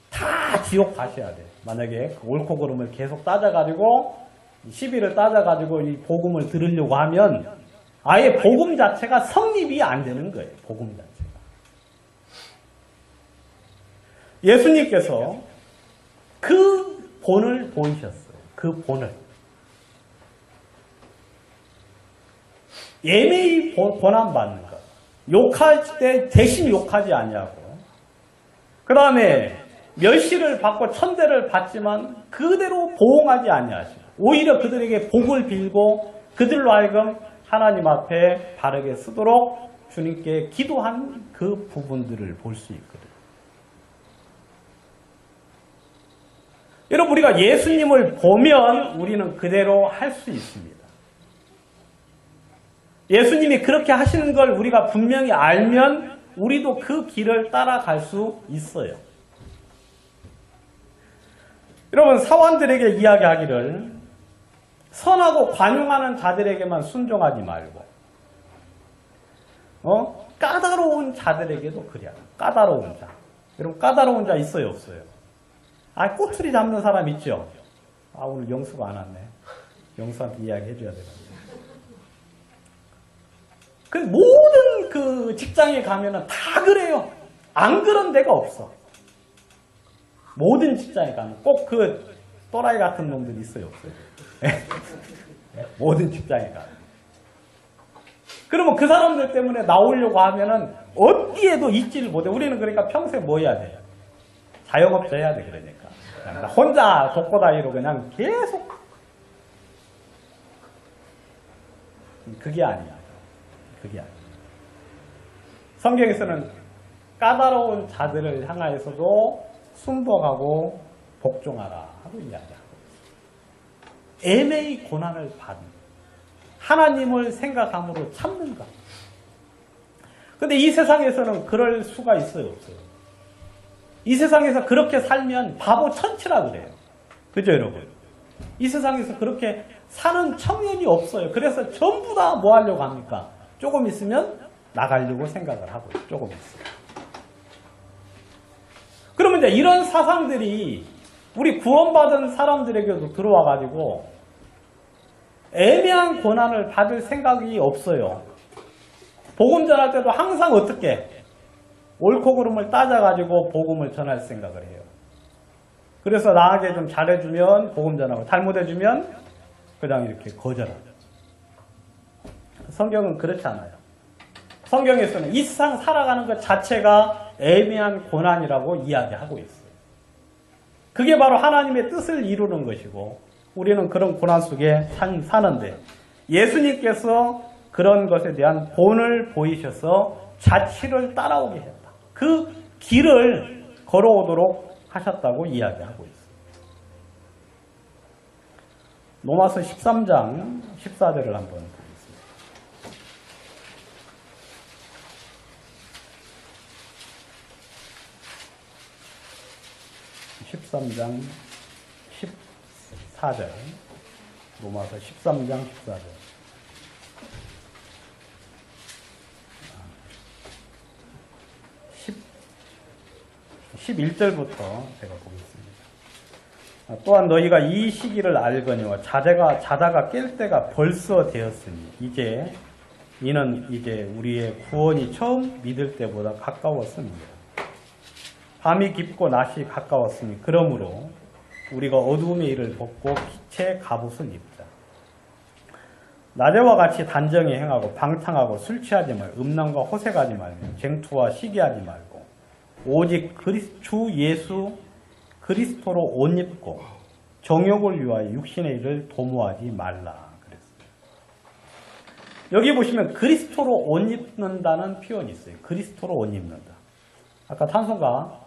S1: 다 지옥 가셔야 돼요. 만약에 그 옳고 그름을 계속 따져가지고 시비를 따져가지고 이 복음을 들으려고 하면 아예 복음 자체가 성립이 안 되는 거예요. 복음 자체가. 예수님께서 그 본을 보이셨어요. 그 본을. 예매의 고난받는 것. 욕할 때 대신 욕하지 아니하고 그 다음에 멸시를 받고 천대를 받지만 그대로 보응하지 아니하시고 오히려 그들에게 복을 빌고 그들로 하여금 하나님 앞에 바르게 쓰도록 주님께 기도한 그 부분들을 볼 수 있거든요. 여러분 우리가 예수님을 보면 우리는 그대로 할 수 있습니다. 예수님이 그렇게 하시는 걸 우리가 분명히 알면 우리도 그 길을 따라갈 수 있어요. 여러분 사원들에게 이야기하기를 선하고 관용하는 자들에게만 순종하지 말고 까다로운 자들에게도 그래야. 까다로운 자. 여러분 까다로운 자 있어요 없어요? 꼬투리 잡는 사람 있죠? 오늘 영수가 안 왔네. 영수한테 이야기 해줘야 되는데. 그 모든 그 직장에 가면은 다 그래요. 안 그런 데가 없어. 모든 직장에 가면 꼭 그 또라이 같은 놈들이 있어요 없어요? 모든 직장에 가면. 그러면 그 사람들 때문에 나오려고 하면은 어디에도 있지를 못해. 우리는 그러니까 평생 뭐 해야 돼? 자영업자 해야 돼. 그러니까 그냥 혼자 독고다이로 그냥 계속. 그게 아니야. 그게 아니야. 성경에서는 까다로운 자들을 향하여서도 순복하고 복종하라 하고 이야기하고 있어요. 애매히 고난을 받는 하나님을 생각함으로 참는 것. 근데 이 세상에서는 그럴 수가 있어요 없어요? 이 세상에서 그렇게 살면 바보 천치라 그래요. 그죠 여러분? 이 세상에서 그렇게 사는 청년이 없어요. 그래서 전부 다 뭐 하려고 합니까? 조금 있으면 나가려고 생각을 하고 조금 있어요. 그러면 이제 이런 사상들이 우리 구원받은 사람들에게도 들어와가지고 애매한 고난을 받을 생각이 없어요. 복음 전할 때도 항상 어떻게 옳고 그름을 따져가지고 복음을 전할 생각을 해요. 그래서 나에게 좀 잘해주면 복음 전하고 잘못해주면 그냥 이렇게 거절하죠. 성경은 그렇지 않아요. 성경에서는 이 세상 살아가는 것 자체가 애매한 고난이라고 이야기하고 있어요. 그게 바로 하나님의 뜻을 이루는 것이고 우리는 그런 고난 속에 사는데 예수님께서 그런 것에 대한 본을 보이셔서 자취를 따라오게 했다. 그 길을 걸어오도록 하셨다고 이야기하고 있어요. 로마서 13장 14절을 한번 보겠습니다. 13장 14절. 로마서 13장 14절. 11절부터 제가 보겠습니다. 또한 너희가 이 시기를 알거니와 자다가 깰 때가 벌써 되었으니 이는 이제 우리의 구원이 처음 믿을 때보다 가까웠습니다. 밤이 깊고 낮이 가까웠으니 그러므로 우리가 어두움의 일을 벗고 빛의 갑옷을 입자. 낮에와 같이 단정히 행하고 방탕하고 술 취하지 말고 음란과 호색하지 말고 쟁투와 시기하지 말고 오직 주 예수 그리스도로 옷 입고 정욕을 위하여 육신의 일을 도모하지 말라 그랬어요. 여기 보시면 그리스도로 옷 입는다는 표현이 있어요. 그리스도로 옷 입는다. 아까 찬송가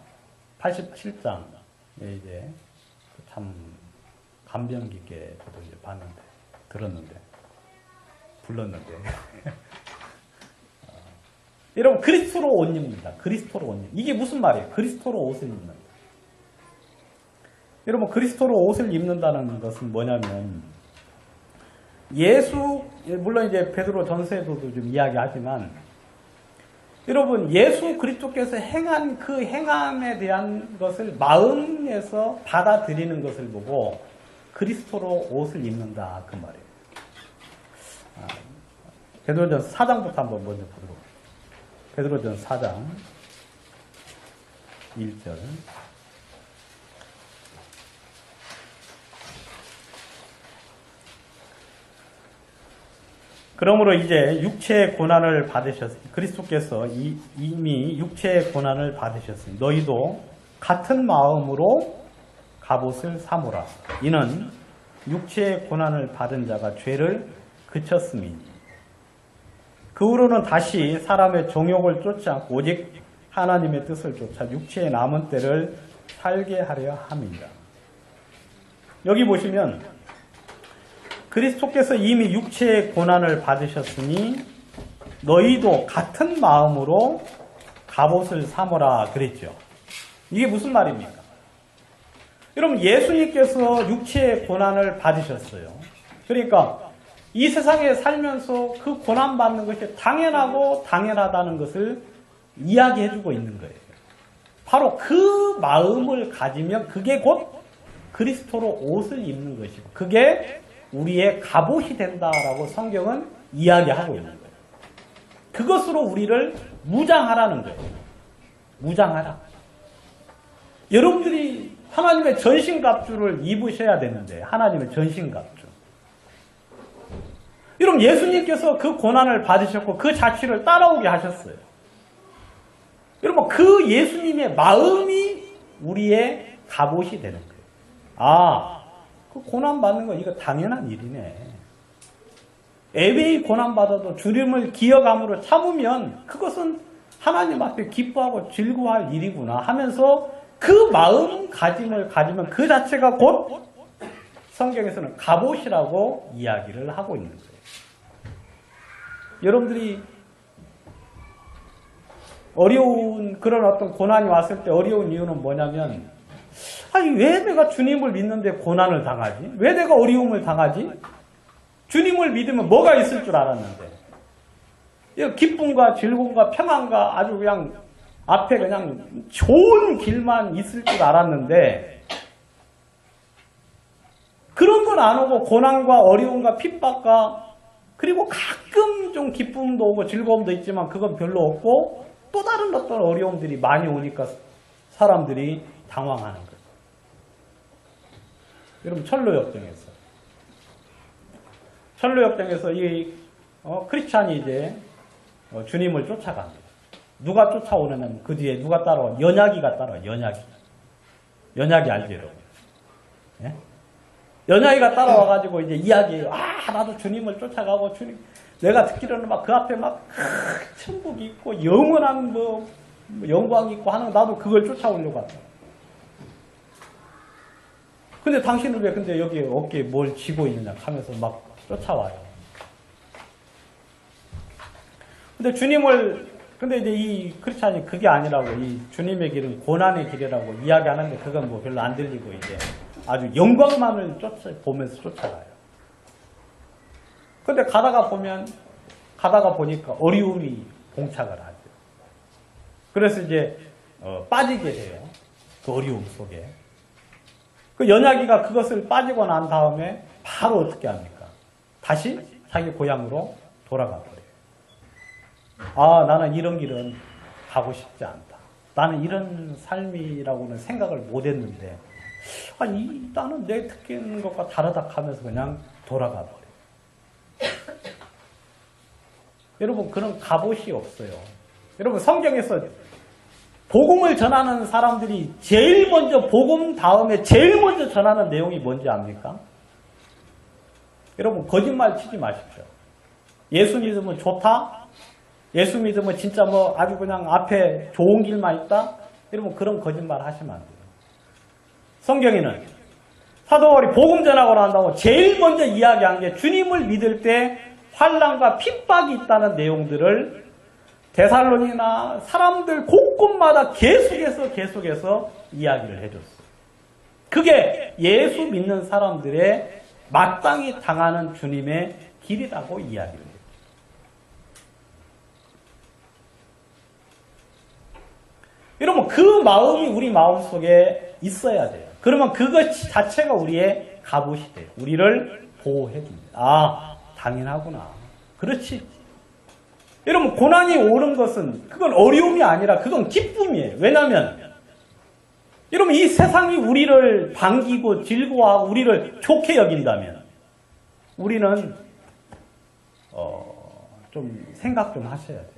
S1: 87장에 이제 참 감명 깊게 저도 이제 봤는데 불렀는데 여러분 그리스도로 옷 입는다. 그리스도로 옷 입는다. 이게 무슨 말이에요? 그리스도로 옷을 입는다. 여러분 그리스도로 옷을 입는다는 것은 뭐냐면 물론 이제 베드로 전서에서도 좀 이야기하지만 여러분 예수 그리스도께서 행한 그 행함에 대한 것을 마음에서 받아들이는 것을 보고 그리스도로 옷을 입는다 그 말이에요. 베드로전서 4장부터 한번 먼저 보도록. 베드로전서 4장 1절. 그러므로 이제 육체의 고난을 그리스도께서 이미 육체의 고난을 받으셨으니 너희도 같은 마음으로 갑옷을 삼으라. 이는 육체의 고난을 받은 자가 죄를 그쳤음이니 그 후로는 다시 사람의 정욕을 쫓지 않고 오직 하나님의 뜻을 쫓아 육체의 남은 때를 살게 하려 함이니라. 여기 보시면 그리스도께서 이미 육체의 고난을 받으셨으니 너희도 같은 마음으로 갑옷을 삼으라 그랬죠. 이게 무슨 말입니까? 여러분 예수님께서 육체의 고난을 받으셨어요. 그러니까 이 세상에 살면서 그 고난받는 것이 당연하고 당연하다는 것을 이야기해주고 있는 거예요. 바로 그 마음을 가지면 그게 곧 그리스도로 옷을 입는 것이고 그게 우리의 갑옷이 된다라고 성경은 이야기하고 있는 거예요. 그것으로 우리를 무장하라는 거예요. 무장하라. 여러분들이 하나님의 전신갑주를 입으셔야 되는데 하나님의 전신갑주. 여러분 예수님께서 그 고난을 받으셨고 그 자취를 따라오게 하셨어요. 여러분 그 예수님의 마음이 우리의 갑옷이 되는 거예요. 그 고난받는 거 이거 당연한 일이네. 애매히 고난받아도 주님을 기억함으로 참으면 그것은 하나님 앞에 기뻐하고 즐거워할 일이구나 하면서 그 마음가짐을 가지면 그 자체가 곧 성경에서는 갑옷이라고 이야기를 하고 있는 거예요. 여러분들이 어려운 그런 어떤 고난이 왔을 때 어려운 이유는 뭐냐면 왜 내가 주님을 믿는데 고난을 당하지? 왜 내가 어려움을 당하지? 주님을 믿으면 뭐가 있을 줄 알았는데 기쁨과 즐거움과 평안과 아주 그냥 앞에 그냥 좋은 길만 있을 줄 알았는데 그런 건 안 오고 고난과 어려움과 핍박과 그리고 가끔 좀 기쁨도 오고 즐거움도 있지만 그건 별로 없고 또 다른 어떤 어려움들이 많이 오니까 사람들이 당황하는 거예요. 여러분 철로역정에서 이 크리스찬이 이제 주님을 쫓아갑니다. 누가 쫓아오느냐면 그 뒤에 누가 따라와? 연약이가 따라와. 연약이 알죠, 여러분? 예? 연약이가 따라와가지고 이제 이야기해요. 나도 주님을 쫓아가고 내가 듣기로는 막 그 앞에 막 천국이 있고 영원한 영광이 있고 하는 나도 그걸 쫓아오려고 한다. 근데 당신은 왜 근데 여기 어깨에 뭘 쥐고 있느냐 하면서 막 쫓아와요. 근데 주님을 근데 이제 이 크리스찬이 그게 아니라고, 이 주님의 길은 고난의 길이라고 이야기하는데 그건 뭐 별로 안 들리고 이제 아주 영광만을 보면서 쫓아가요. 근데 가다가 보니까 어려움이 봉착을 하죠. 그래서 이제 빠지게 돼요. 그 어려움 속에. 그 연약이가 그것을 빠지고 난 다음에 바로 어떻게 합니까? 다시 자기 고향으로 돌아가 버려요. 아, 나는 이런 길은 가고 싶지 않다. 나는 이런 삶이라고는 생각을 못 했는데, 나는 내 특기인 것과 다르다 하면서 그냥 돌아가 버려요. 여러분, 그런 갑옷이 없어요. 여러분, 성경에서 복음을 전하는 사람들이 제일 먼저 복음 다음에 제일 먼저 전하는 내용이 뭔지 압니까? 여러분, 거짓말 치지 마십시오. 예수 믿으면 좋다? 예수 믿으면 진짜 뭐 아주 그냥 앞에 좋은 길만 있다? 여러분, 그런 거짓말 하시면 안 돼요. 성경에는 사도 바울이 복음 전하고 난다고 제일 먼저 이야기한 게 주님을 믿을 때 환난과 핍박이 있다는 내용들을 데살로니나 사람들 곳곳마다 계속해서 이야기를 해줬어요. 그게 예수 믿는 사람들의 마땅히 당하는 주님의 길이라고 이야기를 해요. 여러분, 그 마음이 우리 마음속에 있어야 돼요. 그러면 그것 자체가 우리의 갑옷이 돼요. 우리를 보호해줍니다. 아, 당연하구나. 그렇지. 여러분, 고난이 오는 것은 그건 어려움이 아니라 그건 기쁨이에요. 왜냐하면 여러분, 이 세상이 우리를 반기고 즐거워하고 우리를 좋게 여긴다면 우리는 좀 생각 좀 하셔야 돼요.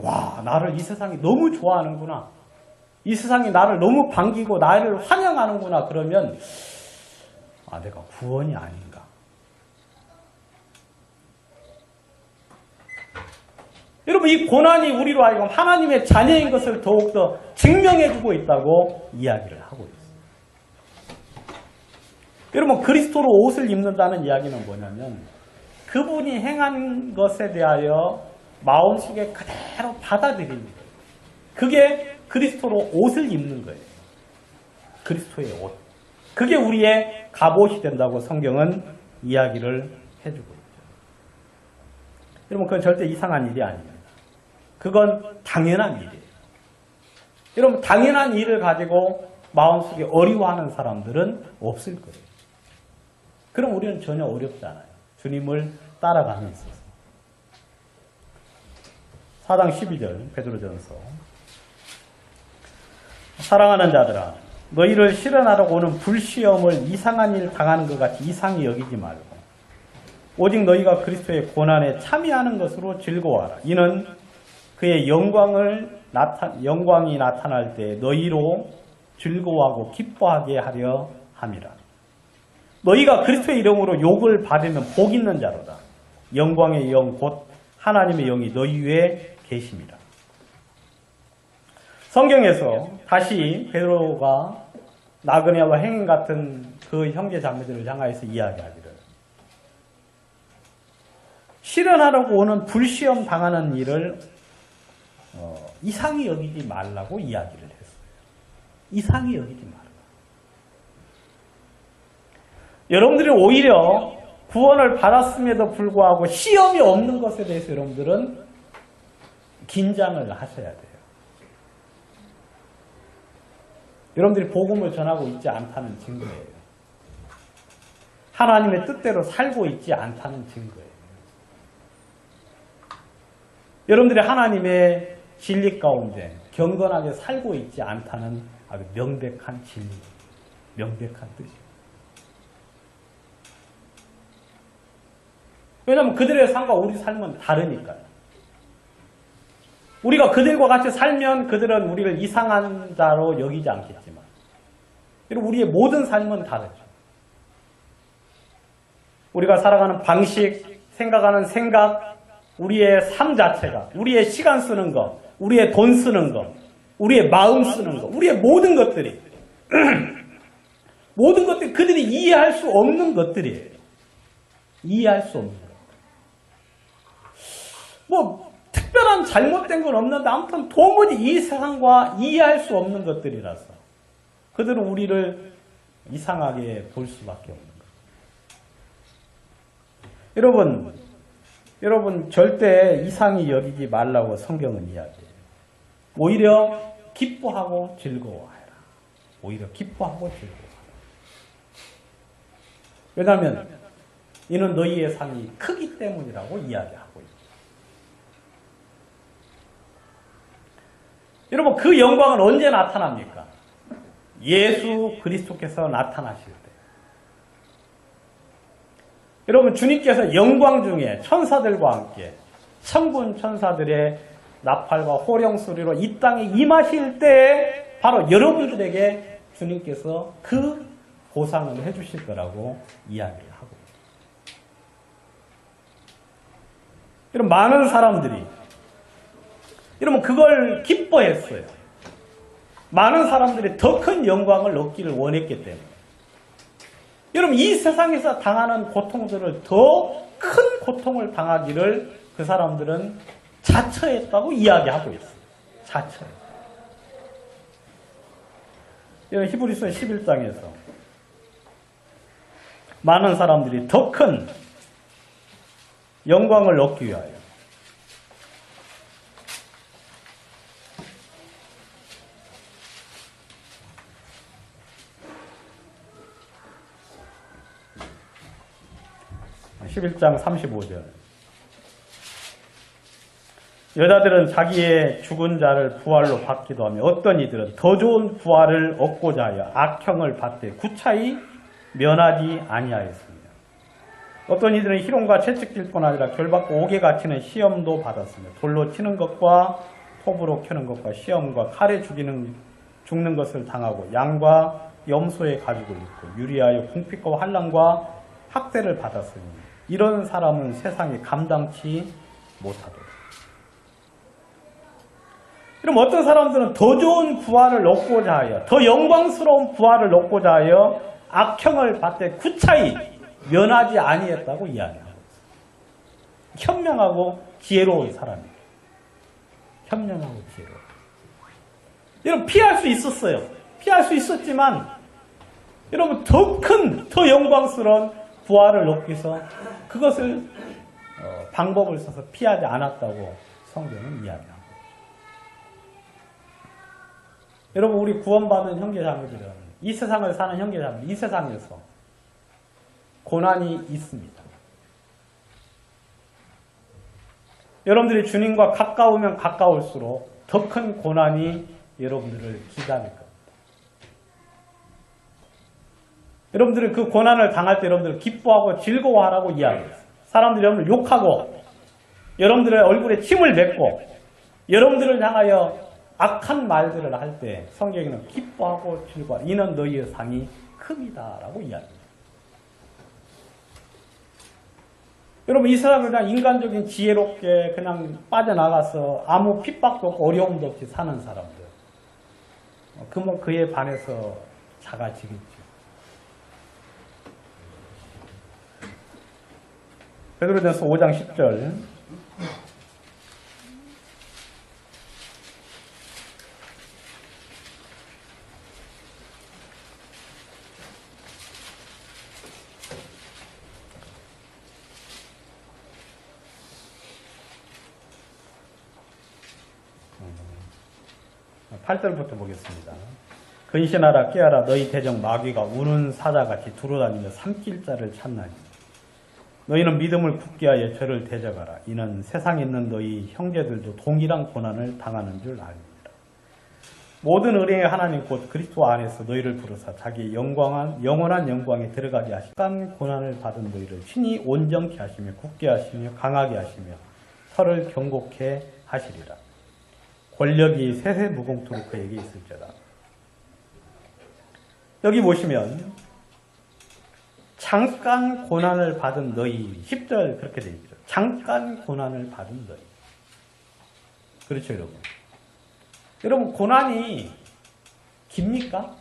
S1: 와, 나를 이 세상이 너무 좋아하는구나. 이 세상이 나를 너무 반기고 나를 환영하는구나. 그러면 내가 구원이 아닌가. 여러분, 이 고난이 우리로 하여금 하나님의 자녀인 것을 더욱더 증명해주고 있다고 이야기를 하고 있어요. 여러분, 그리스도로 옷을 입는다는 이야기는 뭐냐면 그분이 행한 것에 대하여 마음속에 그대로 받아들이는 거예요. 그게 그리스도로 옷을 입는 거예요. 그리스도의 옷. 그게 우리의 갑옷이 된다고 성경은 이야기를 해주고 있죠. 여러분, 그건 절대 이상한 일이 아닙니다. 그건 당연한 일이에요. 여러분, 당연한 일을 가지고 마음속에 어려워하는 사람들은 없을 거예요. 그럼 우리는 전혀 어렵지 않아요. 주님을 따라가는 있어서. 4장 12절 베드로전서. 사랑하는 자들아, 너희를 실현하려고 오는 불시험을 이상한 일 당하는 것 같이 이상히 여기지 말고 오직 너희가 그리스도의 고난에 참여하는 것으로 즐거워하라. 이는 그의 영광이 나타날 때 너희로 즐거워하고 기뻐하게 하려 함이라. 너희가 그리스도의 이름으로 욕을 받으면 복 있는 자로다. 영광의 영 곧 하나님의 영이 너희 위에 계심이라. 성경에서 다시 베드로가 나그네와 행인 같은 그 형제 자매들을 향하여서 이야기하기를 실현하려고 오는 불시험 당하는 일을 이상히 여기지 말라고 이야기를 했어요. 이상히 여기지 말라. 여러분들이 오히려 구원을 받았음에도 불구하고 시험이 없는 것에 대해서 여러분들은 긴장을 하셔야 돼요. 여러분들이 복음을 전하고 있지 않다는 증거예요. 하나님의 뜻대로 살고 있지 않다는 증거예요. 여러분들이 하나님의 진리 가운데 경건하게 살고 있지 않다는 아주 명백한 진리, 명백한 뜻이에요. 왜냐하면 그들의 삶과 우리 삶은 다르니까요. 우리가 그들과 같이 살면 그들은 우리를 이상한 자로 여기지 않겠지만 그리고 우리의 모든 삶은 다르죠. 우리가 살아가는 방식, 생각하는 생각, 우리의 삶 자체가, 우리의 시간 쓰는 것, 우리의 돈 쓰는 것, 우리의 마음 쓰는 것, 우리의 모든 것들이 모든 것들이 그들이 이해할 수 없는 것들이에요. 이해할 수 없는 것. 특별한 특별한 잘못된 건 없는데 아무튼 도무지 이 세상과 이해할 수 없는 것들이라서 그들은 우리를 이상하게 볼 수밖에 없는 거예요. 여러분 절대 이상히 여기지 말라고 성경은 이야기해요. 오히려 기뻐하고 즐거워하라. 오히려 기뻐하고 즐거워하라. 왜냐하면 이는 너희의 상이 크기 때문이라고 이야기하고 있습니다. 여러분 그 영광은 언제 나타납니까? 예수 그리스도께서 나타나실 때. 여러분 주님께서 영광 중에 천사들과 함께 천군 천사들의 나팔과 호령 소리로 이 땅에 임하실 때 바로 여러분들에게 주님께서 그 보상을 해주실 거라고 이야기를 하고 있습니다. 여러분 많은 사람들이 여러분 그걸 기뻐했어요. 많은 사람들이 더 큰 영광을 얻기를 원했기 때문에. 여러분 이 세상에서 당하는 고통들을 더 큰 고통을 당하기를 그 사람들은 자처했다고 이야기하고 있어요. 자처했다. 히브리서 11장에서 많은 사람들이 더 큰 영광을 얻기 위하여 (11장 35절) 여자들은 자기의 죽은 자를 부활로 받기도 하며 어떤 이들은 더 좋은 부활을 얻고자 하여 악형을 받되 구차히 면하지 아니하였습니다. 어떤 이들은 희롱과 채찍질 뿐 아니라 결받고 옥에 갇히는 시험도 받았으며 돌로 치는 것과 톱으로 켜는 것과 시험과 칼에 죽는 것을 당하고 양과 염소의 가죽을 입고 유리하여 궁핍과 환난과 학대를 받았으니 이런 사람은 세상에 감당치 못하도록. 그럼 어떤 사람들은 더 좋은 부활을 얻고자 하여 더 영광스러운 부활을 얻고자 하여 악형을 받되 구차히 면하지 아니했다고 이야기하고 있습니다. 현명하고 지혜로운 사람이에요. 현명하고 지혜로운. 여러분 피할 수 있었어요. 피할 수 있었지만 여러분 더 큰, 더 영광스러운 부활을 얻기 위해서 그것을 방법을 써서 피하지 않았다고 성경은 이야기합니다. 여러분 우리 구원받은 형제자매들은 이 세상을 사는 형제자매들 이 세상에서 고난이 있습니다. 여러분들이 주님과 가까우면 가까울수록 더 큰 고난이 여러분들을 기다릴 겁니다. 여러분들은 그 고난을 당할 때 여러분들을 기뻐하고 즐거워하라고 이야기했어요. 사람들이 여러분을 욕하고 여러분들의 얼굴에 침을 뱉고 여러분들을 향하여 악한 말들을 할 때 성경에는 기뻐하고 즐거워 이는 너희의 상이 큼이다라고 이야기합니다. 여러분 이 세상을 그냥 인간적인 지혜롭게 그냥 빠져나가서 아무 핍박도 없고 어려움도 없이 사는 사람들 그에 반해서 작아지겠죠. 베드로전서 5장 10절 (8절부터) 보겠습니다. 근신하라 깨어라 너희 대적 마귀가 우는 사자같이 두루다니며 삼킬 자를 찾나니 너희는 믿음을 굳게 하여 저를 대적하라. 이는 세상에 있는 너희 형제들도 동일한 고난을 당하는 줄 아닙니다. 모든 의뢰의 하나님 곧 그리스도 안에서 너희를 부르사 자기 영원한 영광에 들어가게 하시고 간 고난을 받은 너희를 친히 온전케 하시며 굳게 하시며 강하게 하시며 서를 경고케 하시리라. 권력이 세세 무궁토록 그에게 있을지어다. 여기 보시면 잠깐 고난을 받은 너희 10절 그렇게 되어 있죠. 잠깐 고난을 받은 너희. 그렇죠 여러분. 여러분 고난이 깁니까?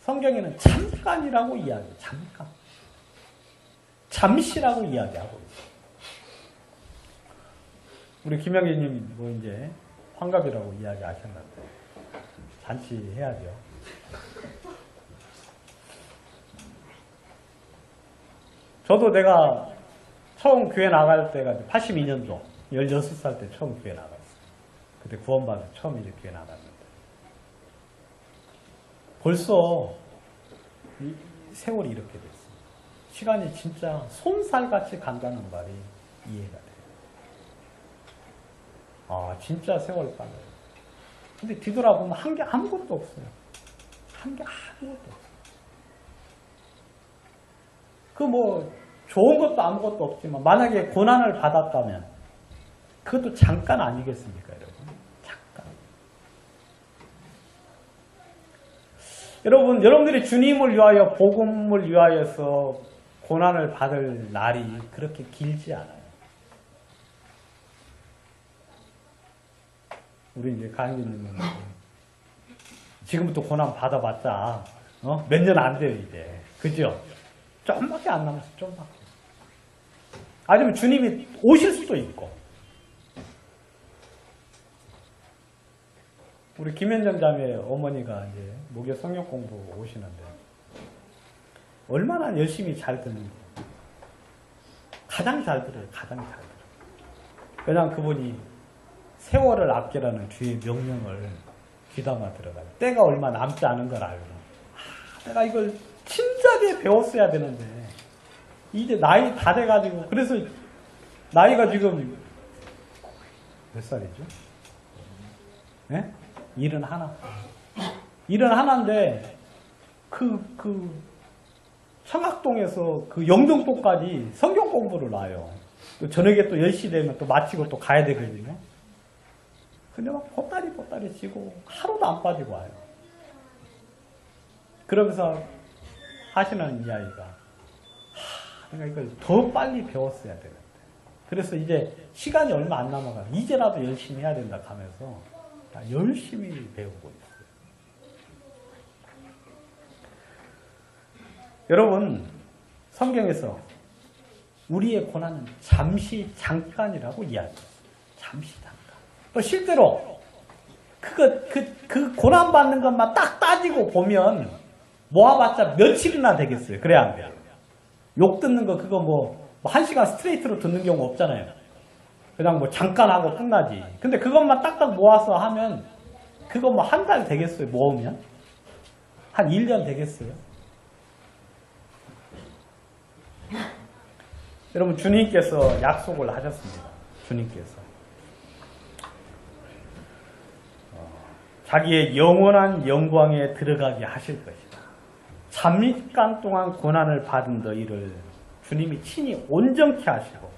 S1: 성경에는 잠깐이라고 이야기해요. 잠깐. 잠시라고 이야기하고 있어요. 우리 김영기님 뭐 이제 환갑이라고 이야기하셨는데 잔치 해야죠. 저도 내가 처음 교회 나갈 때가 82년도 16살 때 처음 교회 나갔어요. 그때 구원받아서 처음 이제 교회 나갔는데 벌써 이 세월이 이렇게 됐어요. 시간이 진짜 솜살같이 간다는 말이 이해가 돼요. 아, 진짜 세월 빨라요. 근데 뒤돌아보면 한 게 아무것도 없어요. 한 게 아무것도 없어요. 그 뭐 좋은 것도 아무것도 없지만 만약에 고난을 받았다면 그것도 잠깐 아니겠습니까, 여러분? 잠깐. 여러분, 여러분들이 주님을 위하여 복음을 위하여서 고난을 받을 날이 그렇게 길지 않아요. 우리 이제 강의님은 지금부터 고난 받아봤자 몇 년 안 돼요 이제, 그죠? 좀밖에 안 남았어, 좀밖에. 아니면 주님이 오실 수도 있고. 우리 김현정 자매 어머니가 이제 목요 성경 공부 오시는데 얼마나 열심히 잘 듣는지. 가장 잘 들어요, 가장 잘 들어요. 그냥 그분이 세월을 아끼라는 주의 명령을 귀담아 들어가요. 때가 얼마 남지 않은 걸 알고. 내가 이걸 진작에 배웠어야 되는데 이제 나이 다 돼가지고. 그래서 나이가 지금 몇 살이죠? 네? 71. 71인데 청학동에서 그 영등포까지 성경 공부를 놔요. 또 저녁에 또 10시 되면 또 마치고 또 가야 되거든요. 근데 막 보따리 치고 하루도 안 빠지고 와요. 그러면서 하시는 이야기가, 내가 이걸 더 빨리 배웠어야 되는데. 그래서 이제 시간이 얼마 안 남아가 이제라도 열심히 해야 된다 하면서 열심히 배우고 있어요. 여러분, 성경에서 우리의 고난은 잠시 잠깐이라고 이야기해요. 잠시 잠깐. 또 실제로 그 고난 받는 것만 딱 따지고 보면 모아봤자 며칠이나 되겠어요. 그래야 안 돼요. 욕 듣는 거 그거 뭐 1시간 스트레이트로 듣는 경우 없잖아요. 그냥 뭐 잠깐 하고 끝나지. 근데 그것만 딱딱 모아서 하면 그거 뭐 한 달 되겠어요. 모으면? 한 1년 되겠어요. 여러분, 주님께서 약속을 하셨습니다. 주님께서 자기의 영원한 영광에 들어가게 하실 것이다. 잠깐 동안 고난을 받은 너희를 주님이 친히 온전케 하시고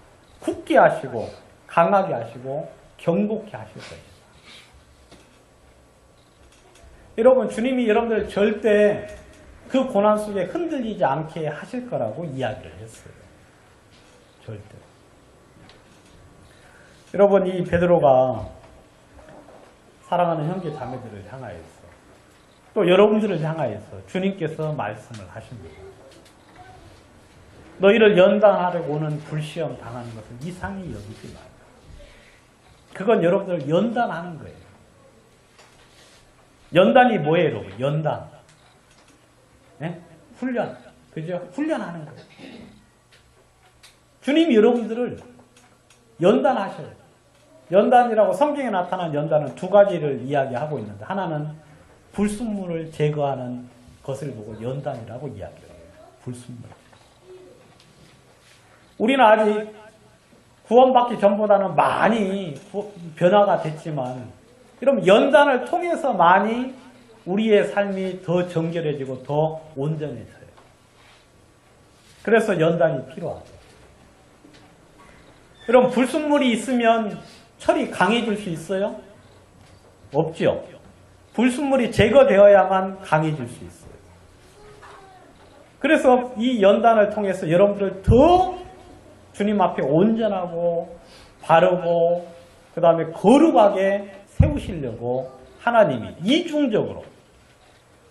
S1: 굳게 하시고 강하게 하시고 경고케 하실 것이다. 여러분, 주님이 여러분들 절대 그 고난 속에 흔들리지 않게 하실 거라고 이야기를 했어요. 절대. 여러분, 이 베드로가 사랑하는 형제 자매들을 향하여서 또 여러분들을 향하여서 주님께서 말씀을 하십니다. 너희를 연단하려고 오는 불시험 당하는 것을 이상히 여기지 말라. 그건 여러분들 연단하는 거예요. 연단이 뭐예요, 여러분? 연단. 네? 훈련. 그죠? 훈련하는 거예요. 주님이 여러분들을 연단하셔요. 연단이라고 성경에 나타난 연단은 두 가지를 이야기하고 있는데, 하나는 불순물을 제거하는 것을 보고 연단이라고 이야기해요. 불순물. 우리는 아직 구원받기 전보다는 많이 변화가 됐지만, 그럼 연단을 통해서 많이 우리의 삶이 더 정결해지고 더 온전해져요. 그래서 연단이 필요하죠. 그럼 불순물이 있으면 철이 강해질 수 있어요? 없죠. 불순물이 제거되어야만 강해질 수 있어요. 그래서 이 연단을 통해서 여러분들을 더 주님 앞에 온전하고 바르고 그 다음에 거룩하게 세우시려고 하나님이 이중적으로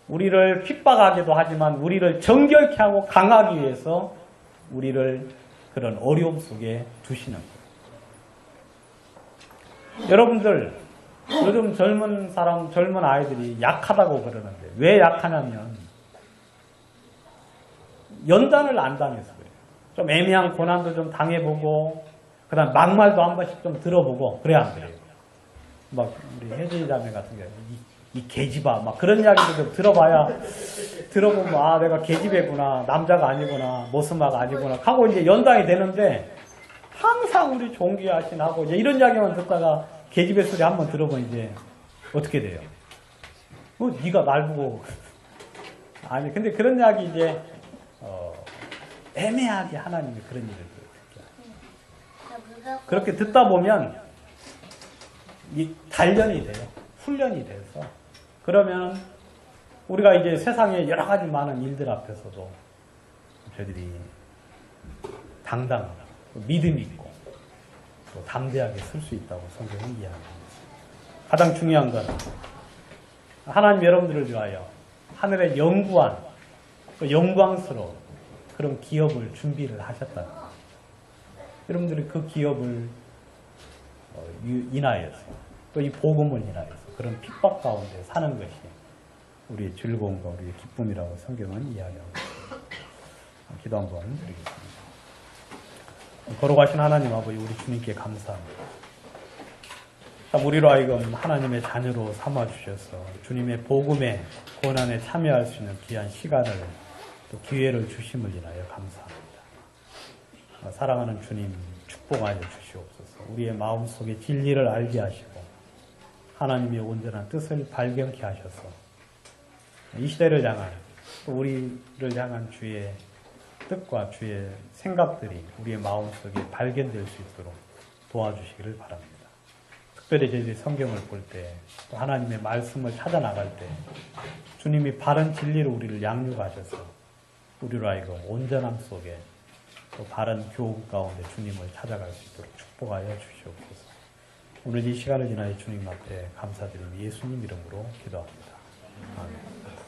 S1: 우리를 핍박하기도 하지만 우리를 정결케 하고 강하기 위해서 우리를 그런 어려움 속에 두시는 거예요. 여러분들 요즘 젊은 아이들이 약하다고 그러는데 왜 약하냐면 연단을 안 당해서 그래요. 좀 애매한 고난도 좀 당해보고 그다음 막말도 한 번씩 좀 들어보고 그래야 안 그래요. 막 우리 혜진이 자매 같은 경우 이 계집아 막 그런 이야기도 좀 들어보면 아 내가 계집애구나 남자가 아니구나 모스마가 아니구나 하고 이제 연당이 되는데 항상 우리 종기하신하고 이제 이런 이야기만 듣다가 계집애 소리 한번 들어보면 이제 어떻게 돼요? 네가 날 보고 아니 근데 그런 이야기 이제 애매하게 하나님이 그런 일을 듣게 그렇게 듣다 보면 이 단련이 돼요. 훈련이 돼서 그러면 우리가 이제 세상에 여러 가지 많은 일들 앞에서도 저희들이 당당하고 믿음 있고 또 담대하게 설 수 있다고 성경은 이야기합니다. 가장 중요한 건 하나님 여러분들을 위하여 하늘의 영구한 또 영광스러운 그런 기업을 준비를 하셨다. 여러분들이 그 기업을 인하여서 또 이 복음을 인하여서 그런 핍박 가운데 사는 것이 우리의 즐거움과 우리의 기쁨이라고 성경은 이야기하고 있습니다. 기도 한번 드리겠습니다. 거룩하신 하나님 아버지 우리 주님께 감사합니다. 참 우리로 하여금 하나님의 자녀로 삼아주셔서 주님의 복음의 고난에 참여할 수 있는 귀한 시간을 또 기회를 주심을 인하여 감사합니다. 사랑하는 주님 축복하여 주시옵소서. 우리의 마음속에 진리를 알게 하시고 하나님의 온전한 뜻을 발견케 하셔서 이 시대를 향한 또 우리를 향한 주의 뜻과 주의 생각들이 우리의 마음속에 발견될 수 있도록 도와주시기를 바랍니다. 특별히 저희들이 성경을 볼 때 또 하나님의 말씀을 찾아 나갈 때 주님이 바른 진리로 우리를 양육하셔서 우리로 하여금 온전함 속에 또 바른 교훈 가운데 주님을 찾아갈 수 있도록 축복하여 주시옵소서. 오늘 이 시간을 지나여 주님 앞에 감사드리며 예수님 이름으로 기도합니다. 아멘.